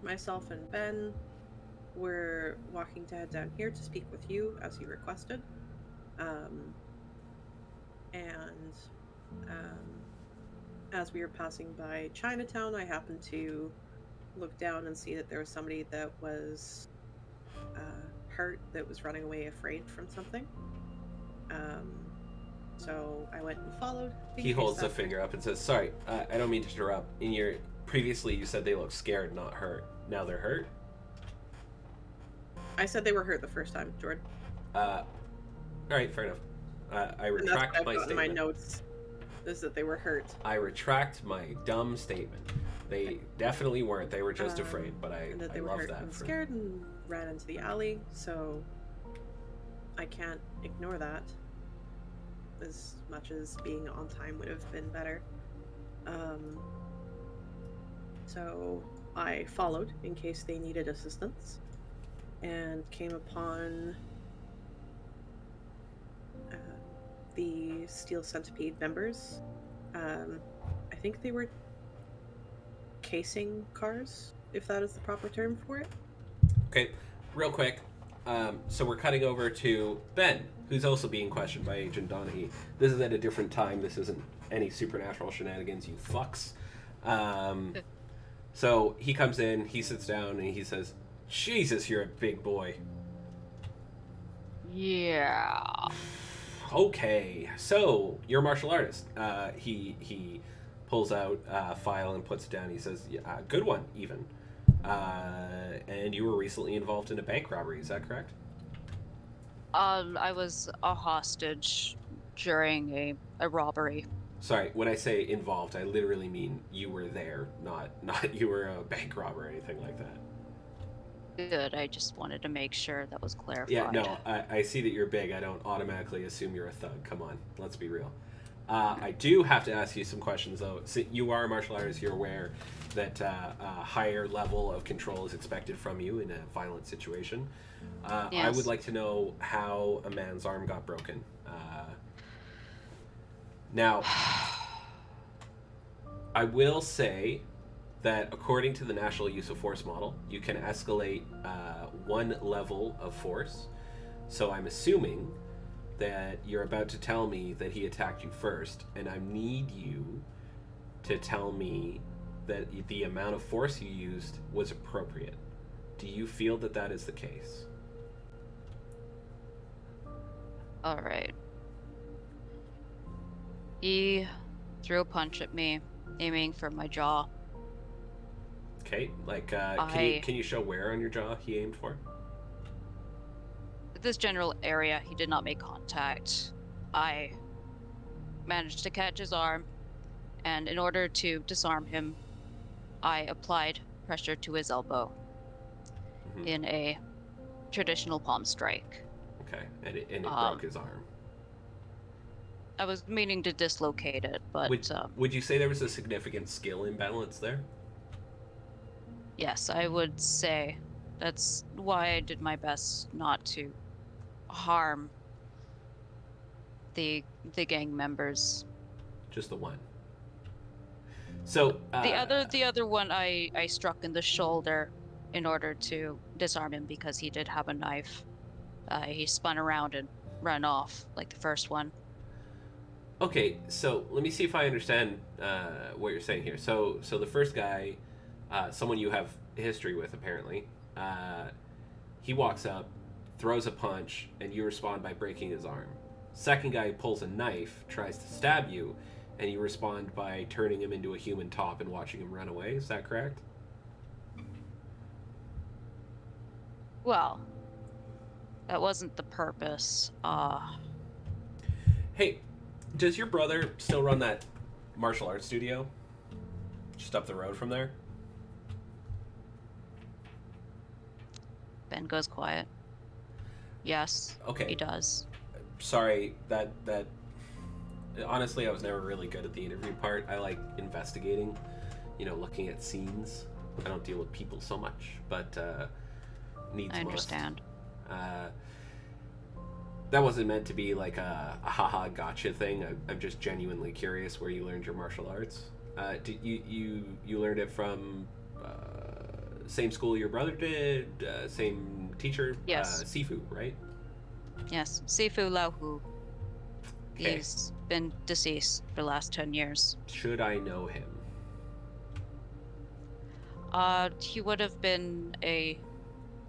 myself and Ben were walking to head down here to speak with you as you requested. As we were passing by Chinatown, I happened to look down and see that there was somebody that was hurt, that was running away afraid from something. So I went and followed. in He case holds the that- finger up and says, "Sorry, I don't mean to interrupt. Previously you said they looked scared, not hurt. Now they're hurt?" I said they were hurt the first time, Jordan. All right, fair enough. I And that's what retract I've my got in my statement. notes, is that they were hurt. I retract my dumb statement. They definitely weren't. They were just afraid. But I And that they were love hurt that. and for- scared and ran into the alley, so I can't ignore that. As much as being on time would have been better. So I followed in case they needed assistance. and came upon the Steel Centipede members. I think they were casing cars, if that is the proper term for it. Okay, real quick. So we're cutting over to Ben, who's also being questioned by Agent Donaghy. This is at a different time. This isn't any supernatural shenanigans, you fucks. So he comes in, he sits down, and he says, "Jesus, you're a big boy." Yeah. Okay, so you're a martial artist. He pulls out a file and puts it down. He says, yeah, "Good one, even." And you were recently involved in a bank robbery. Is that correct? I was a hostage during a robbery. Sorry, when I say involved, I literally mean you were there, not you were a bank robber or anything like that. Good. I just wanted to make sure that was clarified. Yeah, no, I see that you're big. I don't automatically assume you're a thug. Come on, let's be real. I do have to ask you some questions, though. So you are a martial artist. You're aware that a higher level of control is expected from you in a violent situation. Yes. I would like to know how a man's arm got broken. Now, I will say that according to the National Use of Force model, you can escalate one level of force. So I'm assuming that you're about to tell me that he attacked you first, and I need you to tell me that the amount of force you used was appropriate. Do you feel that that is the case? All right. He threw a punch at me, aiming for my jaw. Okay, like, I- can you show where on your jaw he aimed for? This general area, he did not make contact. I managed to catch his arm, and in order to disarm him, I applied pressure to his elbow Mhm. in a traditional palm strike. Okay, and it broke his arm. I was meaning to dislocate it, but Would you say there was a significant skill imbalance there? yes, I would say that's why I did my best not to harm the gang members. Just the one. So The other one I struck in the shoulder in order to disarm him because he did have a knife. He spun around and ran off like the first one. Okay, so let me see if I understand what you're saying here. So the first guy, someone you have history with apparently, he walks up, throws a punch, and you respond by breaking his arm. Second guy pulls a knife, tries to stab you, and you respond by turning him into a human top and watching him run away. Is that correct? Well, that wasn't the purpose. Hey, does your brother still run that martial arts studio just up the road from there? Ben goes quiet. Yes, Okay. he does. Sorry, that honestly, I was never really good at the interview part. I like investigating, looking at scenes. I don't deal with people so much, but needs I must. understand. That wasn't meant to be like a haha gotcha thing. I'm just genuinely curious where you learned your martial arts. Did you learned it from same school your brother did, same teacher? Yes. Sifu, right? Yes, Sifu Lauhu. Okay. He's been deceased for the last 10 years. Should I know him? He would have been a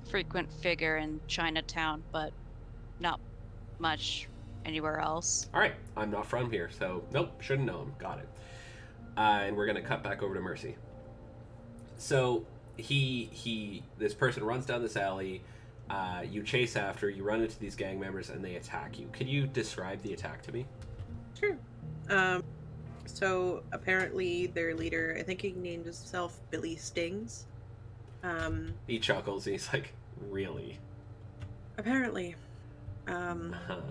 frequent figure in Chinatown, but not much anywhere else. All right, I'm not from here, so nope, shouldn't know him. Got it. And we're gonna cut back over to Mercy. So this person runs down this alley. You chase after. You run into these gang members, and they attack you. Could you describe the attack to me? Sure. So apparently their leader, I think he named himself Billy Stings. He chuckles. And he's like, "Really?" Apparently. Uh-huh.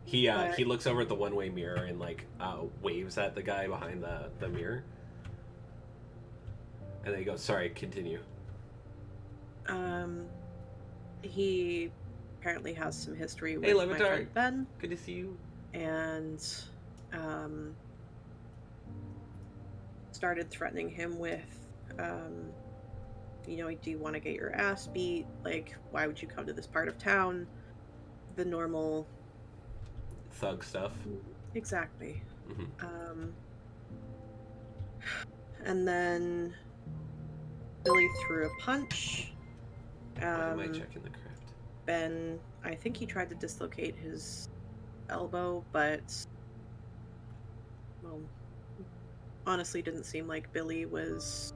He looks over at the one-way mirror and waves at the guy behind the mirror. And then he goes, "Sorry, continue." He apparently has some history Hey, with my Levitar. friend Ben, Good to see you. and started threatening him with, do you want to get your ass beat? Like, why would you come to this part of town? The normal. Thug stuff. Exactly. Hmm. And then Billy threw a punch. Why am I checking the crypt? Ben, I think he tried to dislocate his elbow, but, well, honestly didn't seem like Billy was,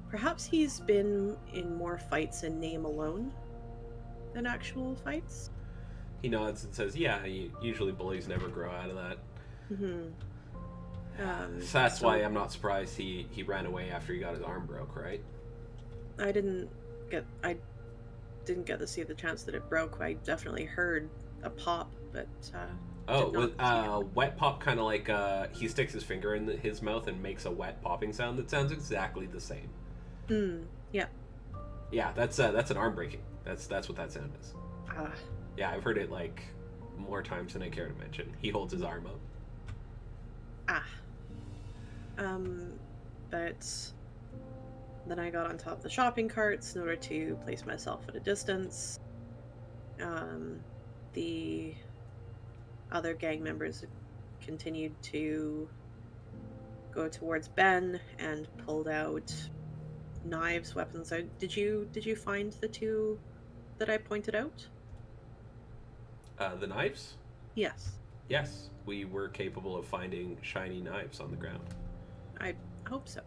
perhaps he's been in more fights in name alone than actual fights. He nods and says, "Yeah, usually bullies never grow out of that." Mm-hmm. So that's why I'm not surprised he ran away after he got his arm broke, right? I didn't get to see the chance that it broke. I definitely heard a pop, but wet pop, kind of like he sticks his finger in his mouth and makes a wet popping sound that sounds exactly the same. Yeah. Yeah, that's an arm breaking. That's what that sound is. Ah. Yeah, I've heard it like more times than I care to mention. He holds his arm up. But then I got on top of the shopping carts in order to place myself at a distance. The other gang members continued to go towards Ben and pulled out knives, weapons. Did you find the two that I pointed out? The knives? Yes. Yes, we were capable of finding shiny knives on the ground. I hope so.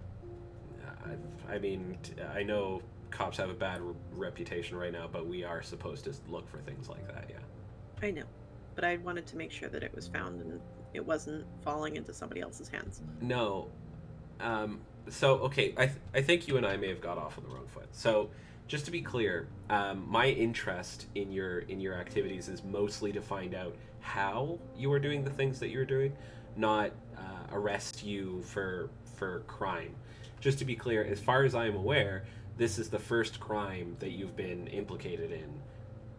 I mean, I know cops have a bad reputation right now, but we are supposed to look for things like that, yeah. I know, but I wanted to make sure that it was found and it wasn't falling into somebody else's hands. No. So, okay, I think you and I may have got off on the wrong foot. So, just to be clear, my interest in your activities is mostly to find out how you are doing the things that you're doing, not arrest you for crime. Just to be clear, as far as I am aware, this is the first crime that you've been implicated in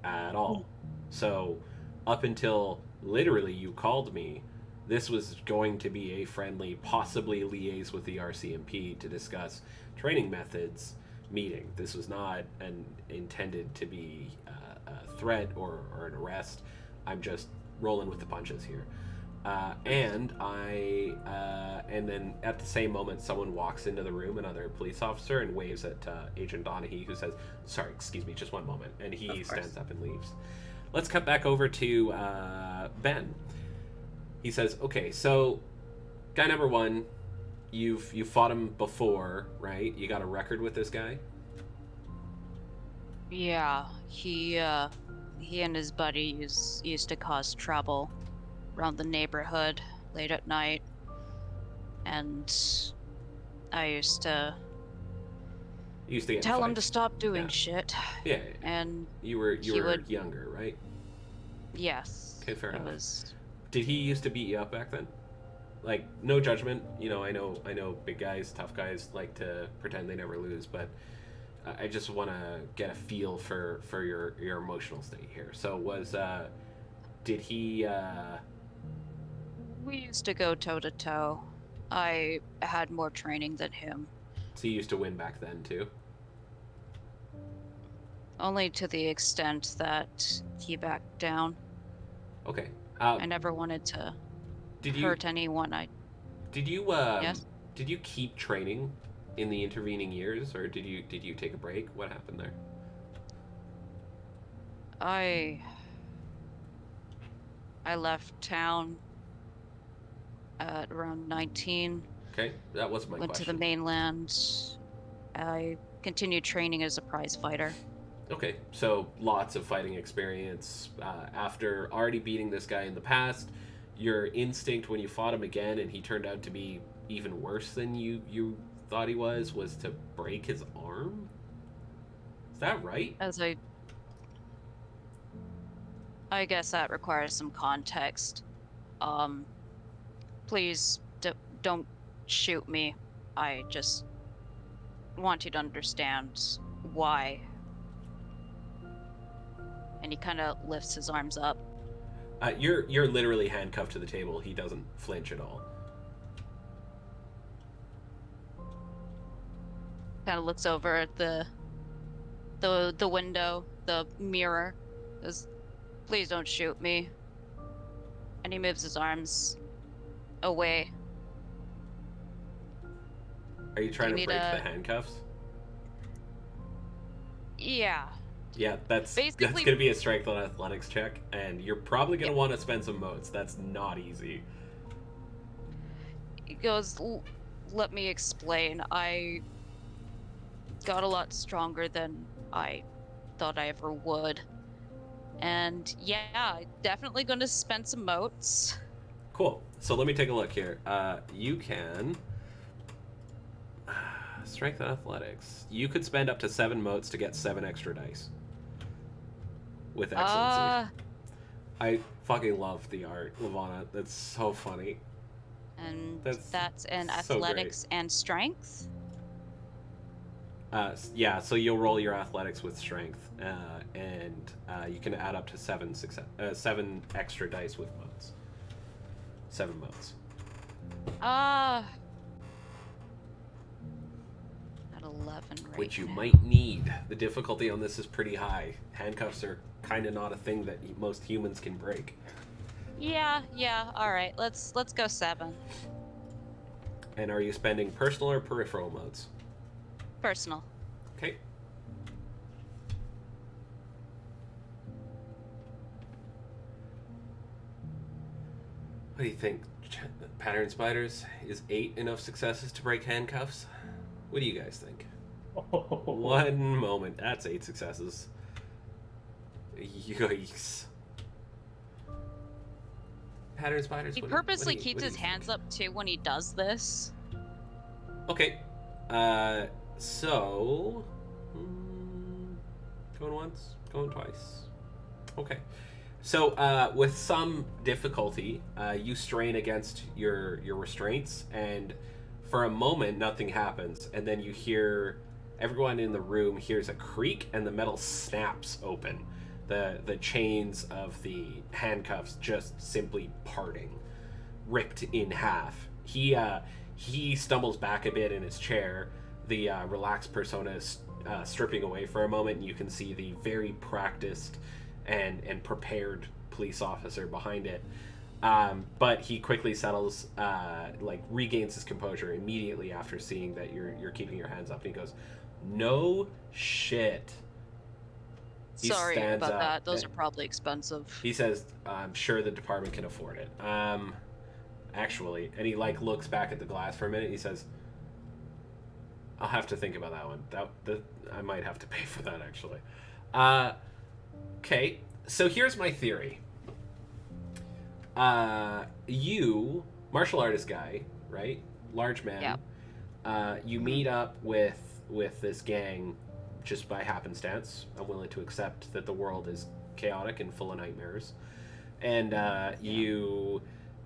at all. So, up until literally you called me, this was going to be a friendly, possibly liaise with the RCMP to discuss training methods meeting. This was not intended to be a threat or an arrest. I'm just rolling with the punches here. And then at the same moment, someone walks into the room, another police officer, and waves at Agent Donaghy, who says, "Sorry, excuse me, just one moment." And he stands up and leaves. Let's cut back over to Ben. He says, "Okay, so guy number one, you've fought him before, right? You got a record with this guy?" Yeah, he and his buddy used to cause trouble around the neighborhood late at night, and I used to get tell him fights. to stop doing Yeah. shit. Yeah. And you were would- younger, right? yes. Okay, fair it enough. was Did he used to beat you up back then? Like, no judgment. You know, I know big guys, tough guys like to pretend they never lose, but I just want to get a feel for your emotional state here. So did he We used to go toe to toe. I had more training than him. so he used to win back then too? Only to the extent that he backed down. Okay. I never wanted to hurt anyone. Did you Yes? did you keep training in the intervening years, or did you take a break? What happened there? I left town at around 19. Okay, that was my Went question. to the mainland. I continued training as a prize fighter. Okay, so lots of fighting experience. After already beating this guy in the past, your instinct when you fought him again and he turned out to be even worse than you thought he was to break his arm? Is that right? I guess that requires some context. Please don't shoot me. I just want you to understand why. And he kind of lifts his arms up. You're literally handcuffed to the table. He doesn't flinch at all. Kind of looks over at the window, the mirror. Says, "Please don't shoot me." And he moves his arms away. Are you trying You to need break a- the handcuffs? Yeah. Yeah, that's Basically- gonna be a strength on athletics check, and you're probably gonna want to spend some motes. That's not easy. He goes, "Let me explain. I got a lot stronger than I thought I ever would. And yeah, definitely going to spend some motes." Cool. So let me take a look here. You can strength and athletics. You could spend up to 7 motes to get 7 extra dice. With excellency. I fucking love the art, Lavana. That's so funny. And That's that's in so athletics and strength. Yeah, so you'll roll your athletics with strength, and you can add up to 7 extra dice with motes. 7 motes. At 11 right Which you now. might need. The difficulty on this is pretty high. Handcuffs are kind of not a thing that most humans can break. Yeah, all right. Let's go 7. And are you spending personal or peripheral modes? Personal. Okay. What do you think, Pattern Spiders? Is 8 enough successes to break handcuffs? What do you guys think? One moment. That's 8 successes. Yikes. Pattern Spiders? He what purposely do you- keeps what do his you hands think? up too when he does this. Okay. So... going once, going twice. Okay. So, with some difficulty, you strain against your restraints, and for a moment, nothing happens. And then you hear... Everyone in the room hears a creak, and the metal snaps open. The chains of the handcuffs just simply parting, ripped in half. He stumbles back a bit in his chair. The relaxed persona is stripping away for a moment, and you can see the very practiced and prepared police officer behind it. But he quickly settles, regains his composure immediately after seeing that you're keeping your hands up, and he goes, "No shit." He Sorry stands about up that. Those and- are probably expensive. He says, "I'm sure the department can afford it." Actually, and he looks back at the glass for a minute. And he says, "I'll have to think about that one. That I might have to pay for that actually." Okay, so here's my theory. You, martial artist guy, right? Large man. Yep. You meet up with this gang just by happenstance. I'm willing to accept that the world is chaotic and full of nightmares. And you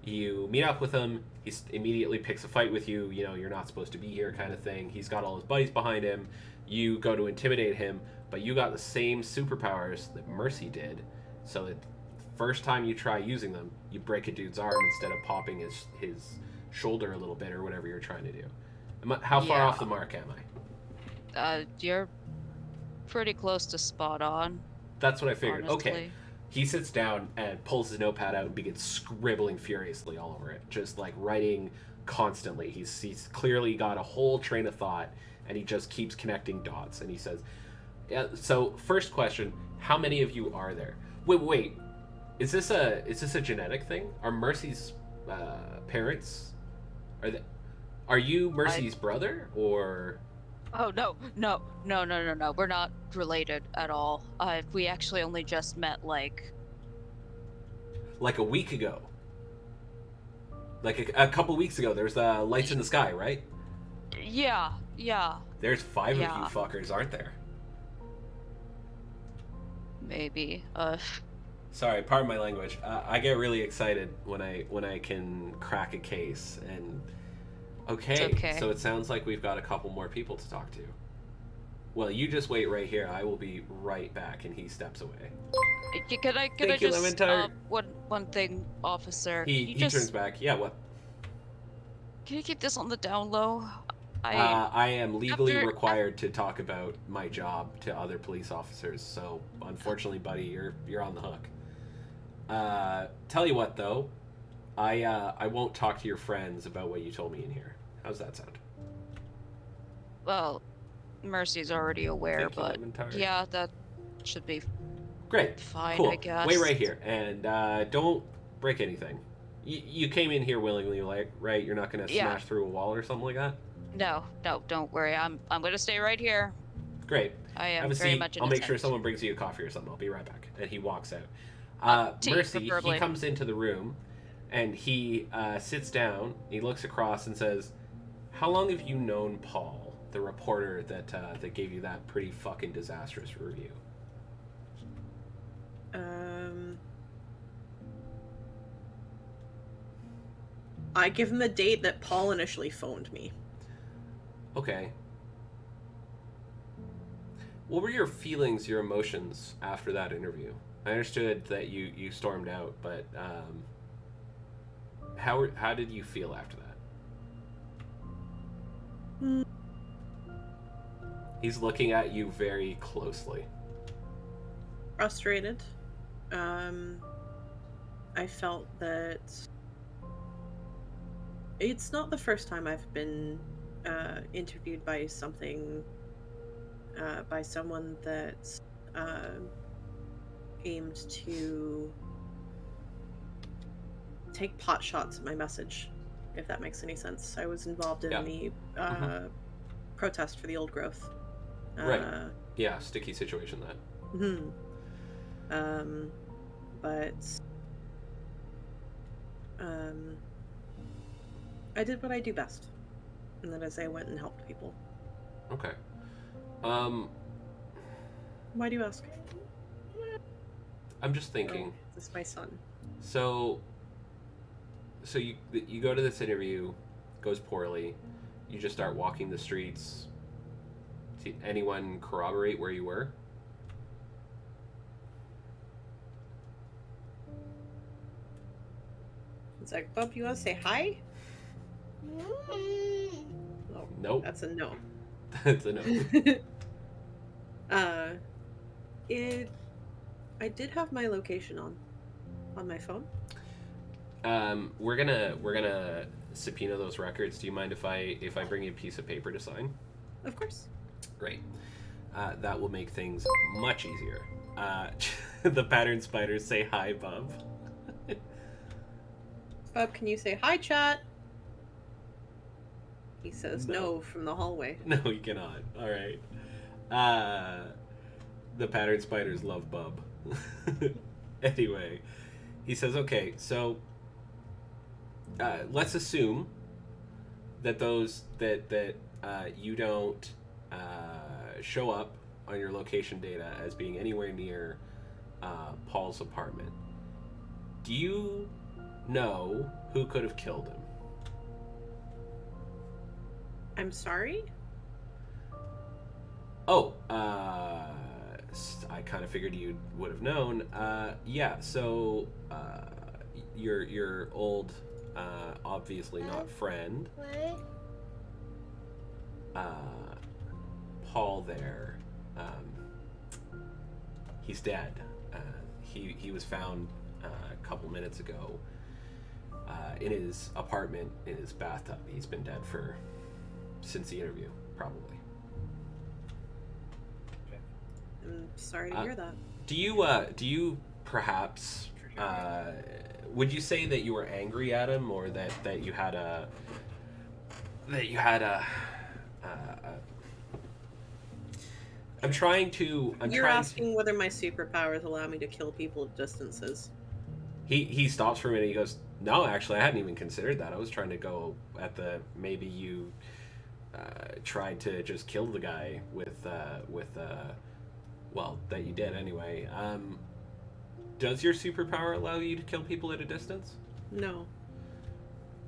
meet up with him. He immediately picks a fight with you. You know, you're not supposed to be here kind of thing. He's got all his buddies behind him. You go to intimidate him, but you got the same superpowers that Mercy did. So that first time you try using them, you break a dude's arm instead of popping his shoulder a little bit or whatever you're trying to do. How far Yeah. off the mark am I? You're pretty close to spot on. That's what I figured. Honestly. Okay. He sits down and pulls his notepad out and begins scribbling furiously all over it, just writing constantly. He's clearly got a whole train of thought, and he just keeps connecting dots. And he says, "Yeah, so first question: how many of you are there? Wait, is this a genetic thing? Are Mercy's parents? Are you Mercy's brother or?" Oh no! We're not related at all. We actually only just met like a week ago. Like a couple weeks ago. There's lights in the sky, right? Yeah. There's 5 of Yeah. you fuckers, aren't there? Maybe. Sorry, pardon my language. I get really excited when I can crack a case, and Okay, okay. so it sounds like we've got a couple more people to talk to. Well, you just wait right here. I will be right back, and he steps away. Could I Thank you, just Lemon Tart. one thing, officer? He Can you just turns back. Yeah, what? can you keep this on the down low? I am legally after- required to talk about my job to other police officers, so unfortunately, buddy, you're on the hook. Tell you what, though, I won't talk to your friends about what you told me in here. How's that sound? Well, Mercy's already aware, Thank you, but Lemon Tart. yeah, that should be Great. fine, Cool. I guess. Wait right here, and don't break anything. You came in here willingly, like, right? You're not gonna Yeah. smash through a wall or something like that. No, don't worry. I'm gonna stay right here. Great. I am Have a very seat. much I'll make sure innocent. someone brings you a coffee or something. I'll be right back. And he walks out. Tea, Mercy, preferably. he comes into the room, and he sits down. He looks across and says, "How long have you known Paul, the reporter that gave you that pretty fucking disastrous review?" I give him the date that Paul initially phoned me. Okay. What were your feelings, your emotions after that interview? I understood that you stormed out, but how did you feel after that? He's looking at you very closely. Frustrated. I felt that it's not the first time I've been interviewed by someone that aimed to take pot shots at my message, if that makes any sense. I was involved in Yeah. the protest for the old growth. Right. Yeah, sticky situation that. But I did what I do best, and that is I went and helped people. Okay. Why do you ask? I'm just thinking. Oh, this is my son. So you go to this interview, goes poorly. You just start walking the streets. Did anyone corroborate where you were? It's like, Bub, you want to say hi? Oh, Nope. that's a no. That's a no. I did have my location on my phone. We're gonna subpoena those records. Do you mind if I bring you a piece of paper to sign? Of course. Great. That will make things much easier. The pattern spiders say hi, Bub. Bub, can you say hi, chat? He says no from the hallway. No, you cannot. All right. The pattern spiders love Bub. Anyway, he says, okay, so let's assume that you don't show up on your location data as being anywhere near Paul's apartment. Do you know who could have killed him? I'm sorry? Oh, I kind of figured you would have known. Yeah, so your old, obviously not friend, Paul there, he's dead. He was found a couple minutes ago in his apartment, in his bathtub. He's been dead since the interview, probably. I'm sorry to hear that. Do you perhaps would you say that you were angry at him, or that you had a You're asking whether my superpowers allow me to kill people at distances. He stops for a minute. He goes, "No, actually, I hadn't even considered that. I was trying to go at maybe you tried to just kill the guy with well, that you did anyway. Does your superpower allow you to kill people at a distance? No.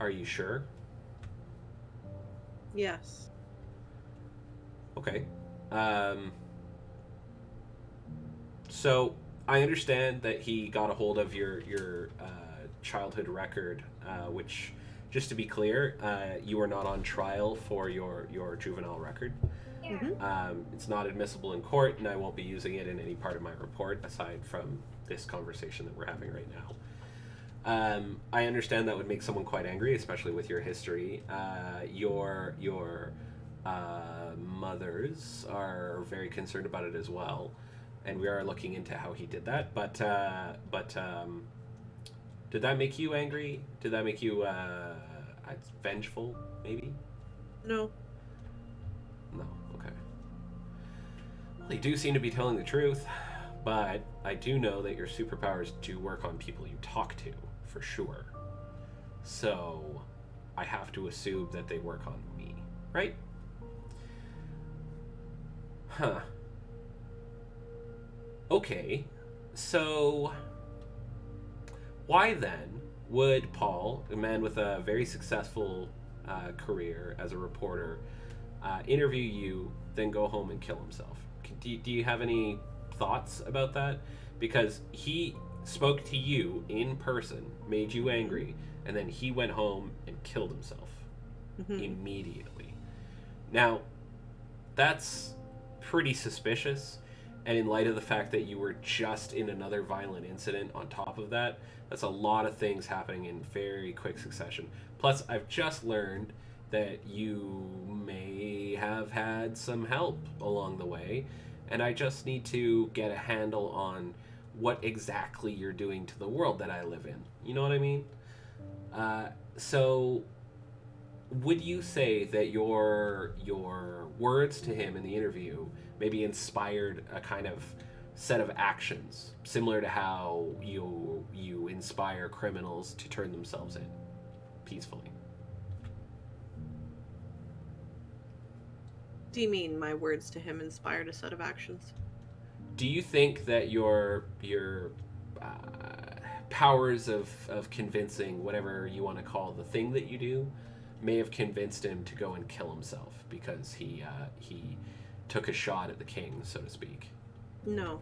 Are you sure? Yes. Okay. So I understand that he got a hold of your childhood record, which, just to be clear, you are not on trial for your juvenile record. It's not admissible in court, and I won't be using it in any part of my report aside from this conversation that we're having right now. I understand that would make someone quite angry, especially with your history. Your mothers are very concerned about it as well, and we are looking into how he did that. But did that make you angry? Did that make you vengeful? Maybe. No. No. Okay. Well, they do seem to be telling the truth, but I do know that your superpowers do work on people you talk to, for sure. So I have to assume that they work on me, right? Huh. Okay. So why then would Paul, a man with a very successful career as a reporter, interview you, then go home and kill himself? Do you have any thoughts about that? Because he spoke to you in person, made you angry, and then he went home and killed himself immediately. Now, that's pretty suspicious, and in light of the fact that you were just in another violent incident on top of that, that's a lot of things happening in very quick succession. Plus, I've just learned that you may have had some help along the way, and I just need to get a handle on what exactly you're doing to the world that I live in. You know what I mean? So would you say that your words to him in the interview maybe inspired a kind of set of actions similar to how you inspire criminals to turn themselves in peacefully? Do you mean my words to him inspired a set of actions? Do you think that your powers of convincing, whatever you want to call the thing that you do, may have convinced him to go and kill himself because he took a shot at the king, so to speak? No.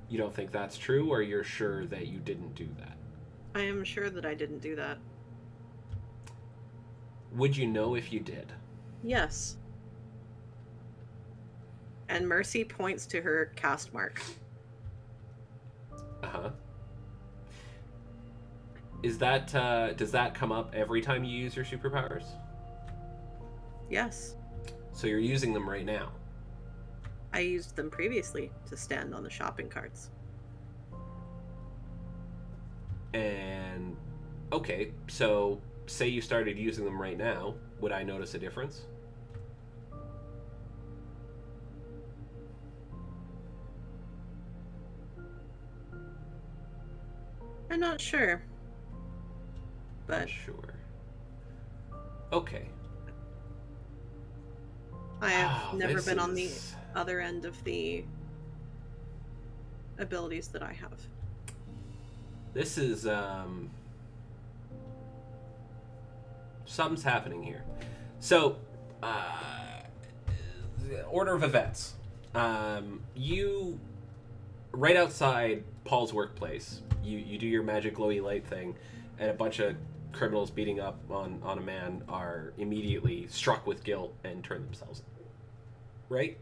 You don't think that's true, or you're sure that you didn't do that? I am sure that I didn't do that. Would you know if you did? Yes. And Mercy points to her cast mark. Uh-huh. Is that, does that come up every time you use your superpowers? Yes. So you're using them right now? I used them previously to stand on the shopping carts. And, okay, so say you started using them right now, would I notice a difference? I'm not sure. But Not sure. Okay. I have never this been on the is- other end of the abilities that I have. This is, something's happening here. So, order of events. You, right outside Paul's workplace, you do your magic glowy light thing, and a bunch of criminals beating up on a man are immediately struck with guilt and turn themselves in. Right?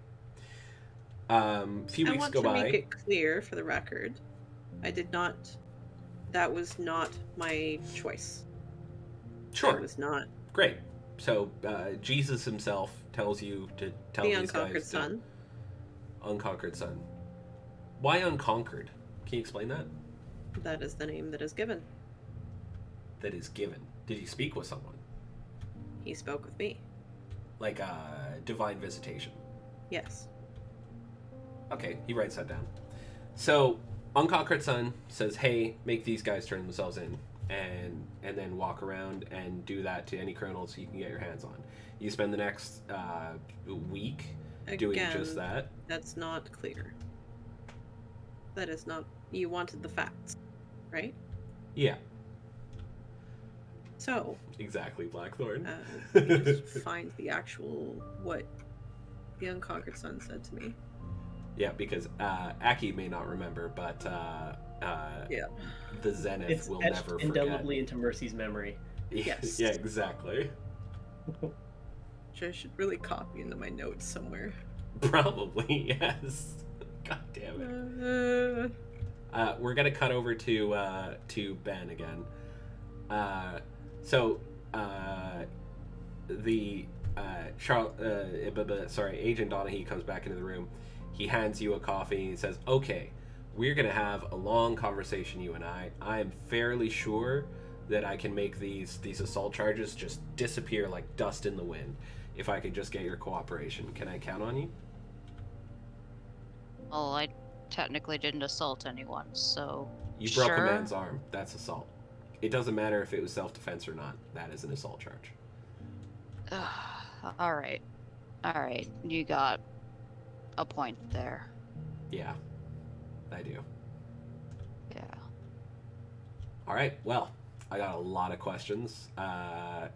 A few weeks go I want by. to make it clear for the record, I did not. That was not my choice. Sure. That was not Great. So Jesus himself tells you to tell the these Unconquered guys to- Son. Unconquered Son. Why unconquered? Can you explain that? That is the name that is given. That is given. Did he speak with someone? He spoke with me. Like divine visitation. Yes. Okay, he writes that down. So Unconquered Son says, "Hey, make these guys turn themselves in, and then walk around and do that to any criminals you can get your hands on." You spend the next week doing Again, just that. That's not clear. That is not. You wanted the facts, right? Yeah. So, Exactly, Blackthorn. let me just find the actual what the Unconquered Sun said to me. Yeah, because Aki may not remember, but Yeah. the Zenith It's will etched never indelibly into Mercy's memory. Yes. Yeah, exactly. Which I should really copy into my notes somewhere. Probably, yes. God damn it. We're gonna cut over to Ben again. Agent Donahue comes back into the room. He hands you a coffee and he says, "Okay, we're gonna have a long conversation, you and I. I am fairly sure that I can make these assault charges just disappear like dust in the wind. If I could just get your cooperation, can I count on you?" Well, I technically didn't assault anyone, so You broke sure. a man's arm. That's assault. It doesn't matter if it was self-defense or not. That is an assault charge. All right. You got a point there. Yeah, I do. Yeah. All right. Well, I got a lot of questions.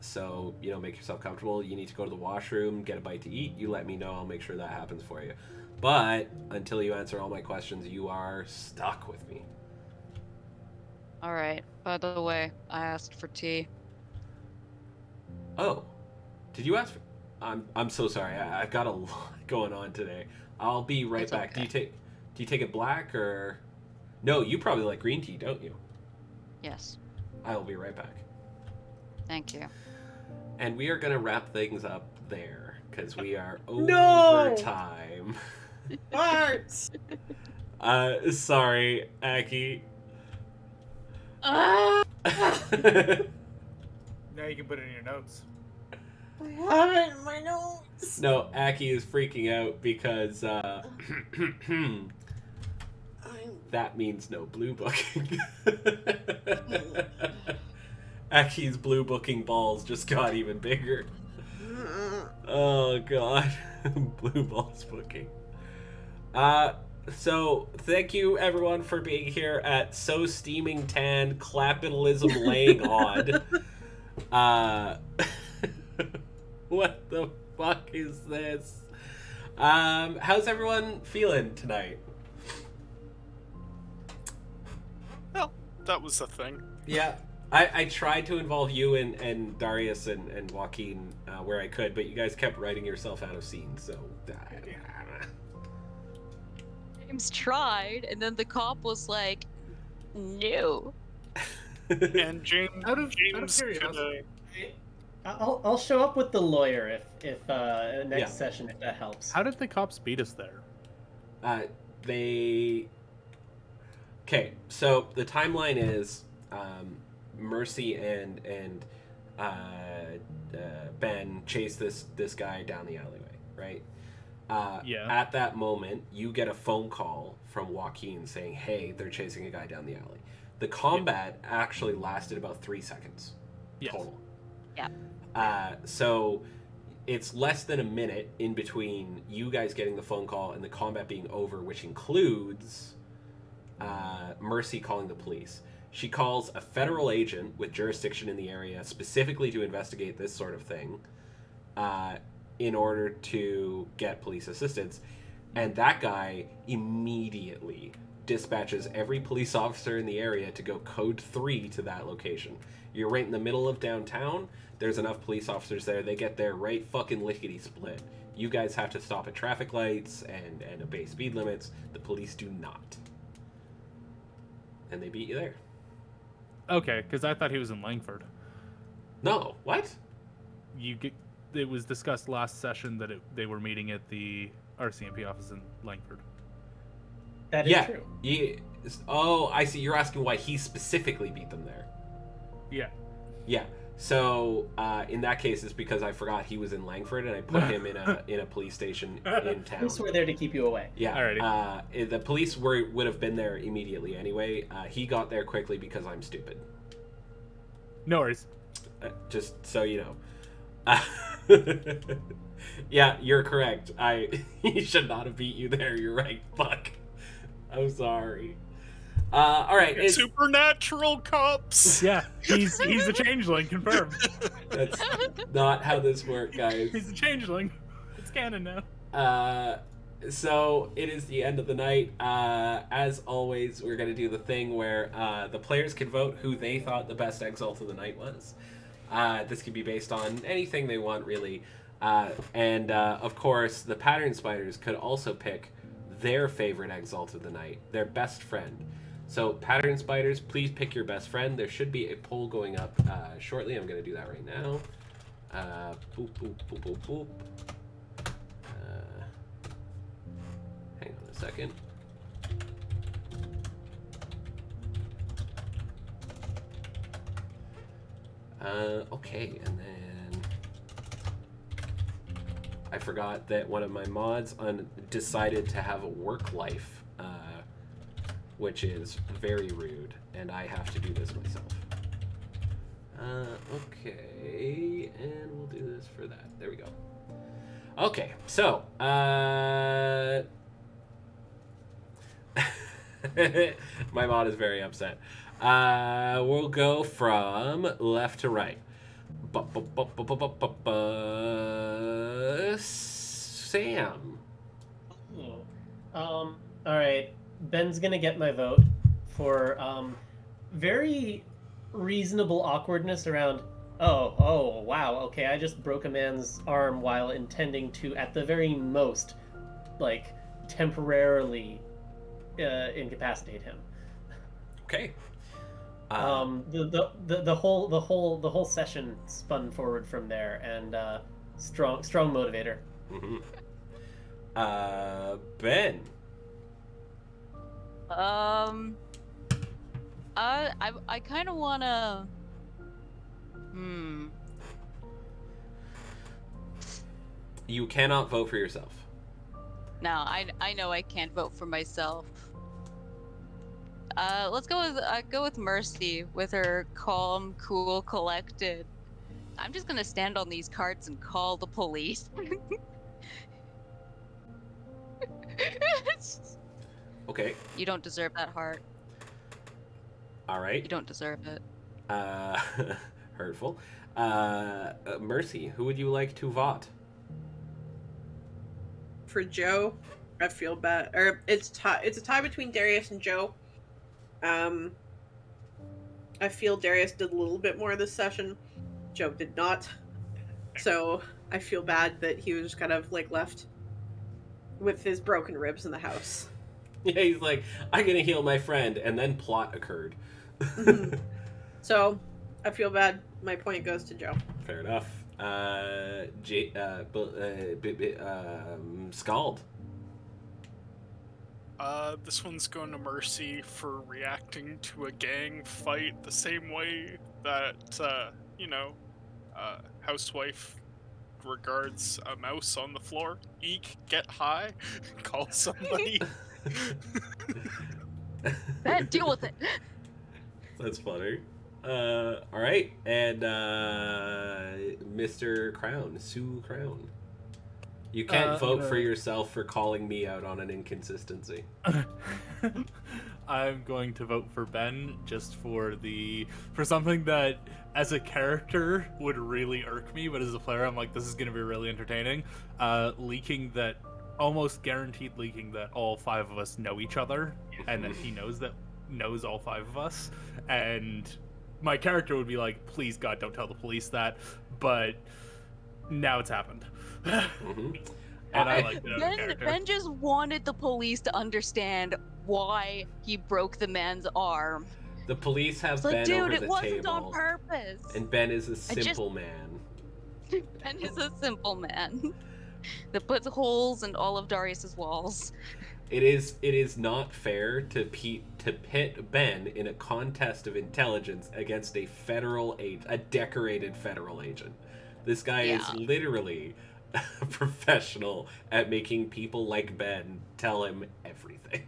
So, make yourself comfortable. You need to go to the washroom, get a bite to eat. You let me know. I'll make sure that happens for you. But until you answer all my questions, you are stuck with me. All right. By the way, I asked for tea. Oh, did you ask? I'm so sorry. I've got a lot going on today. I'll be right It's back. okay. Do you take it black or? No, you probably like green tea, don't you? Yes. I will be right back. Thank you. And we are gonna wrap things up there because we are No! over time. Arts! Sorry, Aki. Ah! Now you can put it in your notes. I have it in my notes. No, Aki is freaking out because that means no blue booking. Aki's blue booking balls just got even bigger. Oh god. Blue balls booking. So thank you everyone for being here at So Steaming Tan Capitalism Laying Odd. What the fuck is this? How's everyone feeling tonight? Well, that was a thing. Yeah. I tried to involve you and Darius and Joaquin where I could, but you guys kept writing yourself out of scene, so... James tried, and then the cop was like, no. And James, Out of James curiosity, I'll show up with the lawyer if next Yeah. session if that helps. how did the cops beat us there? They... Okay, so the timeline is Mercy and Ben chase this guy down the alleyway, right? Yeah. At that moment, you get a phone call from Joaquin saying, "Hey, they're chasing a guy down the alley." The combat actually lasted about 3 seconds Yes. total. Yeah. So it's less than a minute in between you guys getting the phone call and the combat being over, which includes Mercy calling the police. She calls a federal agent with jurisdiction in the area specifically to investigate this sort of thing in order to get police assistance. And that guy immediately dispatches every police officer in the area to go code 3 to that location. You're right in the middle of downtown. There's enough police officers there. They get there right fucking lickety split. You guys have to stop at traffic lights and obey speed limits. The police do not. And they beat you there. Okay, because I thought he was in Langford. No, what? It was discussed last session that they were meeting at the RCMP office in Langford. That is Yeah. true. Oh, I see. You're asking why he specifically beat them there. Yeah. Yeah. So in that case, it's because I forgot he was in Langford and I put him in a police station in town. Police were there to keep you away. Yeah. Alrighty. The police would have been there immediately anyway. He got there quickly because I'm stupid. No worries. Just so you know. Yeah, you're correct. He should not have beat you there. You're right. Fuck. I'm sorry. All right. It's, Supernatural cops. Yeah, he's a changeling, confirmed. that's not how this works, guys. He's a changeling. It's canon now. So it is the end of the night. As always, we're going to do the thing where the players can vote who they thought the best exalt of the night was. This could be based on anything they want, really. And of course, the pattern spiders could also pick their favorite exalt of the night, their best friend. So pattern spiders, please pick your best friend. There should be a poll going up shortly. I'm going to do that right now. Boop, boop, boop, boop, boop. Hang on a second. Okay, and then I forgot that one of my mods decided to have a work life, which is very rude, and I have to do this myself. Okay, and we'll do this for that. There we go. Okay, so, my mod is very upset. We'll go from left to right. Sam. All right. Ben's gonna get my vote for very reasonable awkwardness around. Oh, wow. Okay, I just broke a man's arm while intending to, at the very most, like temporarily incapacitate him. Okay. The whole session spun forward from there, and strong motivator. Mm-hmm. Ben. I kind of wanna. You cannot vote for yourself. No, I know I can't vote for myself. Let's go with Mercy with her calm, cool, collected. I'm just gonna stand on these carts and call the police. Okay. You don't deserve that heart. All right. You don't deserve it. Hurtful. Mercy, who would you like to vote? For Joe, I feel bad. Or it's a tie between Darius and Joe. I feel Darius did a little bit more this session. Joe did not. So I feel bad that he was kind of like left with his broken ribs in the house. Yeah, he's like, I'm gonna heal my friend, and then plot occurred. Mm-hmm. So I feel bad. My point goes to Joe. Fair enough. Scald. This one's going to Mercy for reacting to a gang fight the same way that, housewife regards a mouse on the floor. Eek, get high, call somebody. Deal with it. That's funny. All right, and Mr. Crown, Sue Crown. You can't vote for yourself for calling me out on an inconsistency. I'm going to vote for Ben just for something that as a character would really irk me, but as a player I'm like, this is going to be really entertaining. Almost guaranteed leaking that all five of us know each other, and that he knows all five of us, and my character would be like, please God, don't tell the police that, but now it's happened. Mm-hmm. And I like that character. Ben just wanted the police to understand why he broke the man's arm. The police have It's like, Ben dude, over it the wasn't table, on purpose. and Ben is a simple man. Ben is a simple man that puts holes in all of Darius's walls. It is not fair to pit Ben in a contest of intelligence against a decorated federal agent. This guy is literally a professional at making people like Ben tell him everything.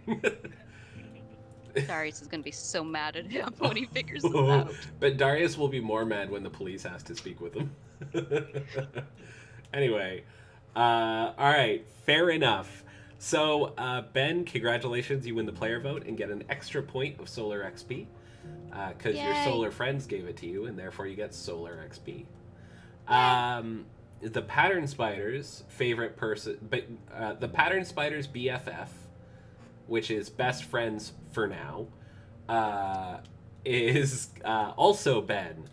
Darius is gonna be so mad at him when he figures this out. But Darius will be more mad when the police has to speak with him. Anyway, all right, fair enough. So, Ben, congratulations. You win the player vote and get an extra point of solar XP. Because your Yay. solar friends gave it to you, and therefore you get solar XP. The pattern spider's favorite person, but the pattern spider's BFF, which is best friends for now, is also Ben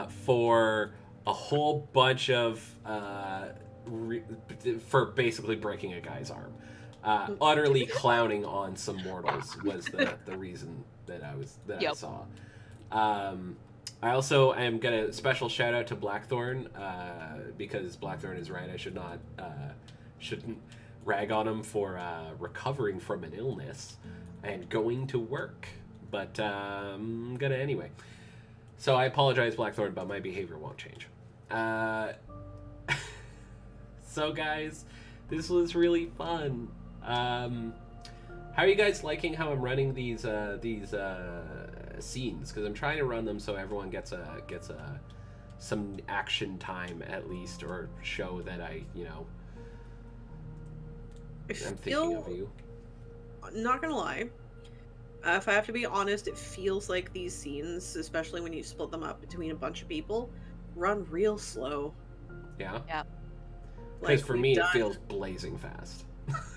for a whole bunch of for basically breaking a guy's arm. Utterly clowning on some mortals was the reason that I saw. I also am gonna special shout out to Blackthorn because Blackthorn is right. I shouldn't rag on him for recovering from an illness and going to work, but I'm gonna anyway. So I apologize, Blackthorn, but my behavior won't change. So guys, this was really fun. How are you guys liking how I'm running these scenes? Because I'm trying to run them so everyone gets some action time at least, or show that I'm thinking of you. Not gonna lie, if I have to be honest, it feels like these scenes, especially when you split them up between a bunch of people, run real slow. Yeah. Yeah. Because for me, it feels blazing fast.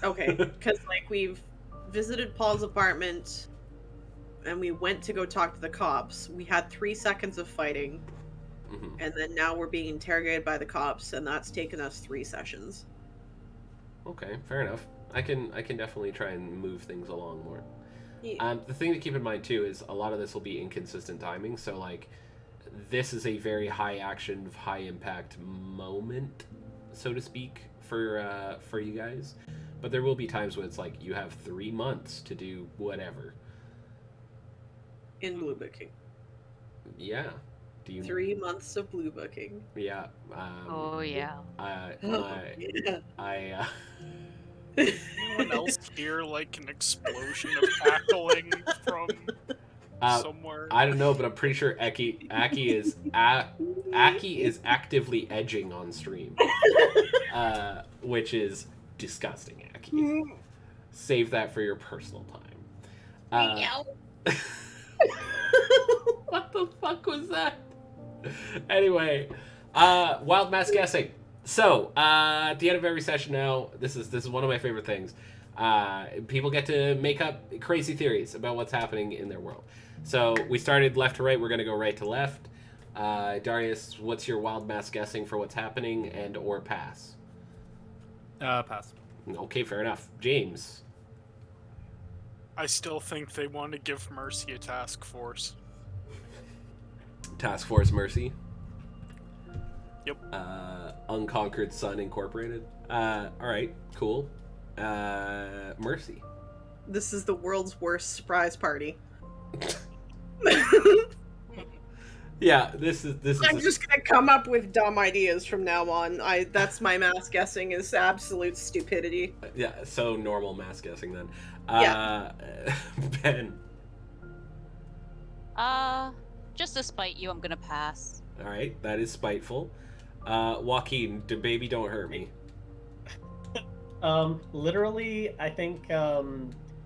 Okay, because we've visited Paul's apartment, and we went to go talk to the cops. We had 3 seconds of fighting, and then now we're being interrogated by the cops, and that's taken us 3 sessions. Okay, fair enough. I can definitely try and move things along more. Yeah. The thing to keep in mind too is a lot of this will be inconsistent timing. So this is a very high action, high impact moment, so to speak, for you guys. But there will be times when it's you have 3 months to do whatever. In blue booking. Yeah. Do you? 3 months of blue booking. Yeah. Oh yeah. Anyone else hear an explosion of cackling from somewhere? I don't know, but I'm pretty sure Aki is actively edging on stream, which is disgusting. Aki, save that for your personal time. What the fuck was that? Anyway, wild mass guessing. So, at the end of every session now, this is one of my favorite things. People get to make up crazy theories about what's happening in their world. So, we started left to right, we're going to go right to left. Darius, what's your wild mass guessing for what's happening and or pass? Pass. Okay, fair enough. James? I still think they want to give Mercy a task force. Task Force Mercy? Yep. Unconquered Sun Incorporated. Alright, cool. Mercy. This is the world's worst surprise party. Yeah, this is I'm just gonna come up with dumb ideas from now on. That's my mass guessing is absolute stupidity. Yeah, so normal mass guessing then. Yeah. Ben. Just to spite you, I'm gonna pass. Alright, that is spiteful. Joaquin, baby don't hurt me. Literally, I think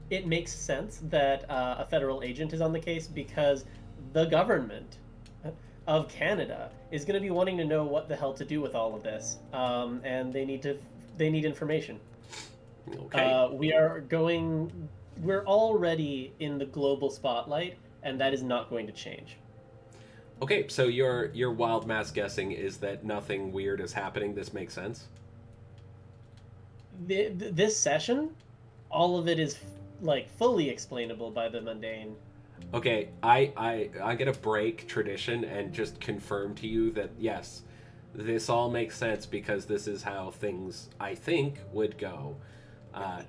it makes sense that a federal agent is on the case because the government of Canada is going to be wanting to know what the hell to do with all of this, and they need information. Okay. We're already in the global spotlight, and that is not going to change. Okay, so your wild mass guessing is that nothing weird is happening. This makes sense. This session, all of it is fully explainable by the mundane. Okay, I'm gonna break tradition and just confirm to you that yes, this all makes sense because this is how things I think would go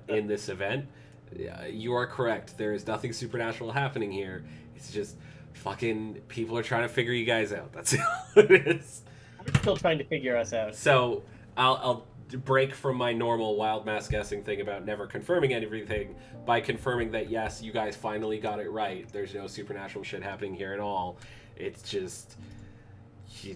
in this event. You are correct. There is nothing supernatural happening here. It's just fucking people are trying to figure you guys out. That's all it is. We're still trying to figure us out. So I'll break from my normal wild mass guessing thing about never confirming everything by confirming that yes, you guys finally got it right. There's no supernatural shit happening here at all. It's just you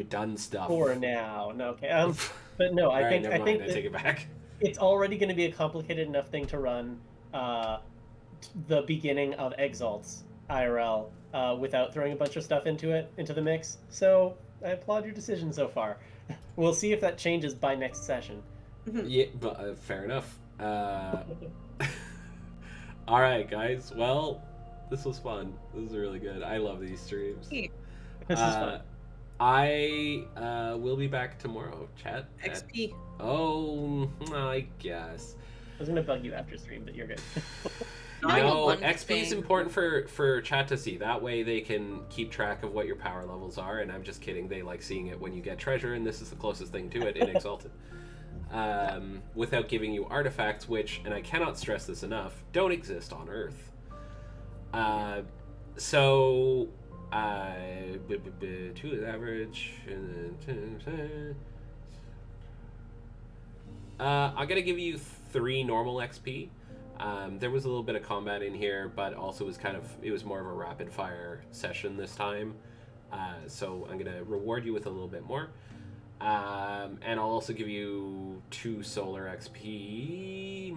done stuff For now, no, okay. But no, I All right, think never I mind. think I take it back. it's already going to be a complicated enough thing to run the beginning of Exalt's IRL without throwing a bunch of stuff into the mix. So I applaud your decision so far. We'll see if that changes by next session. Yeah, but fair enough. All right, guys. Well, this was fun. This is really good. I love these streams. This is fun. I will be back tomorrow, chat. XP. Oh, I guess. I was gonna bug you after stream, but you're good. I know No, one XP is thing. important for chat to see. That way they can keep track of what your power levels are. And I'm just kidding. They like seeing it when you get treasure, and this is the closest thing to it in Exalted. Without giving you artifacts, which, and I cannot stress this enough, don't exist on Earth. So, two is average. I'm gonna give you 3 normal XP. There was a little bit of combat in here, but also it was more of a rapid fire session this time. So I'm gonna reward you with a little bit more. And I'll also give you 2 solar XP.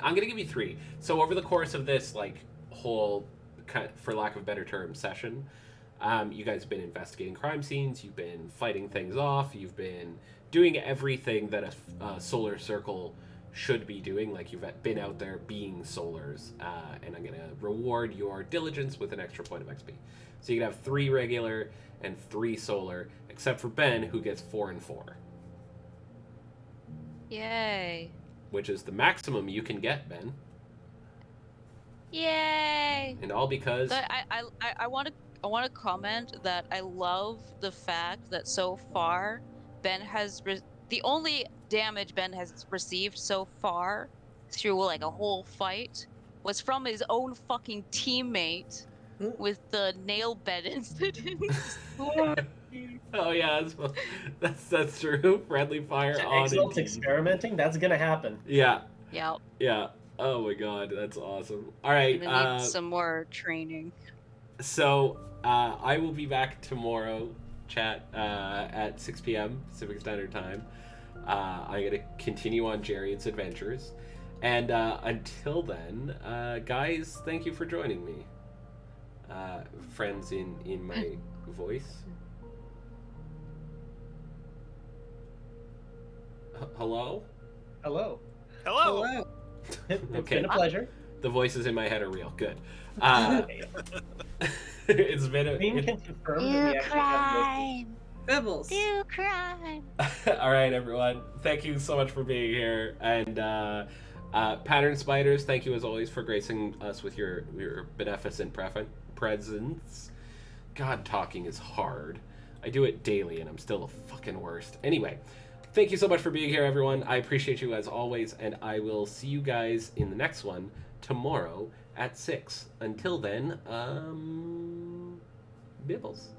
I'm gonna give you 3. So over the course of this whole, for lack of a better term, session, you guys have been investigating crime scenes. You've been fighting things off. You've been doing everything that a solar circle should be doing. Like, you've been out there being solars, and I'm gonna reward your diligence with an extra point of XP. So you can have 3 regular and 3 solar, except for Ben, who gets 4 and 4, Yay. which is the maximum you can get, Ben. Yay. And all because But I want to comment that I love the fact that so far Ben has the only damage Ben has received so far through a whole fight was from his own fucking teammate with the nail bed incident. oh yeah, that's true. Friendly fire on Exalt's indeed. experimenting. That's gonna happen. Yeah. Yep. Yeah. Oh my god, that's awesome. All right. Gonna need some more training. So I will be back tomorrow, chat, at 6 p.m. Pacific Standard Time. I'm gonna continue on Jarian's adventures, and until then, guys, thank you for joining me. Friends in my voice. Hello? Hello. Hello. Hello. It's Okay. been a pleasure. The voices in my head are real. Good. It's been a. Bean can confirm that we actually have Bibbles. Do crime. All right, everyone. Thank you so much for being here, and Pattern Spiders, thank you as always for gracing us with your beneficent presence. God, talking is hard. I do it daily, and I'm still the fucking worst. Anyway, thank you so much for being here, everyone. I appreciate you as always, and I will see you guys in the next one tomorrow at 6. Until then, Bibbles.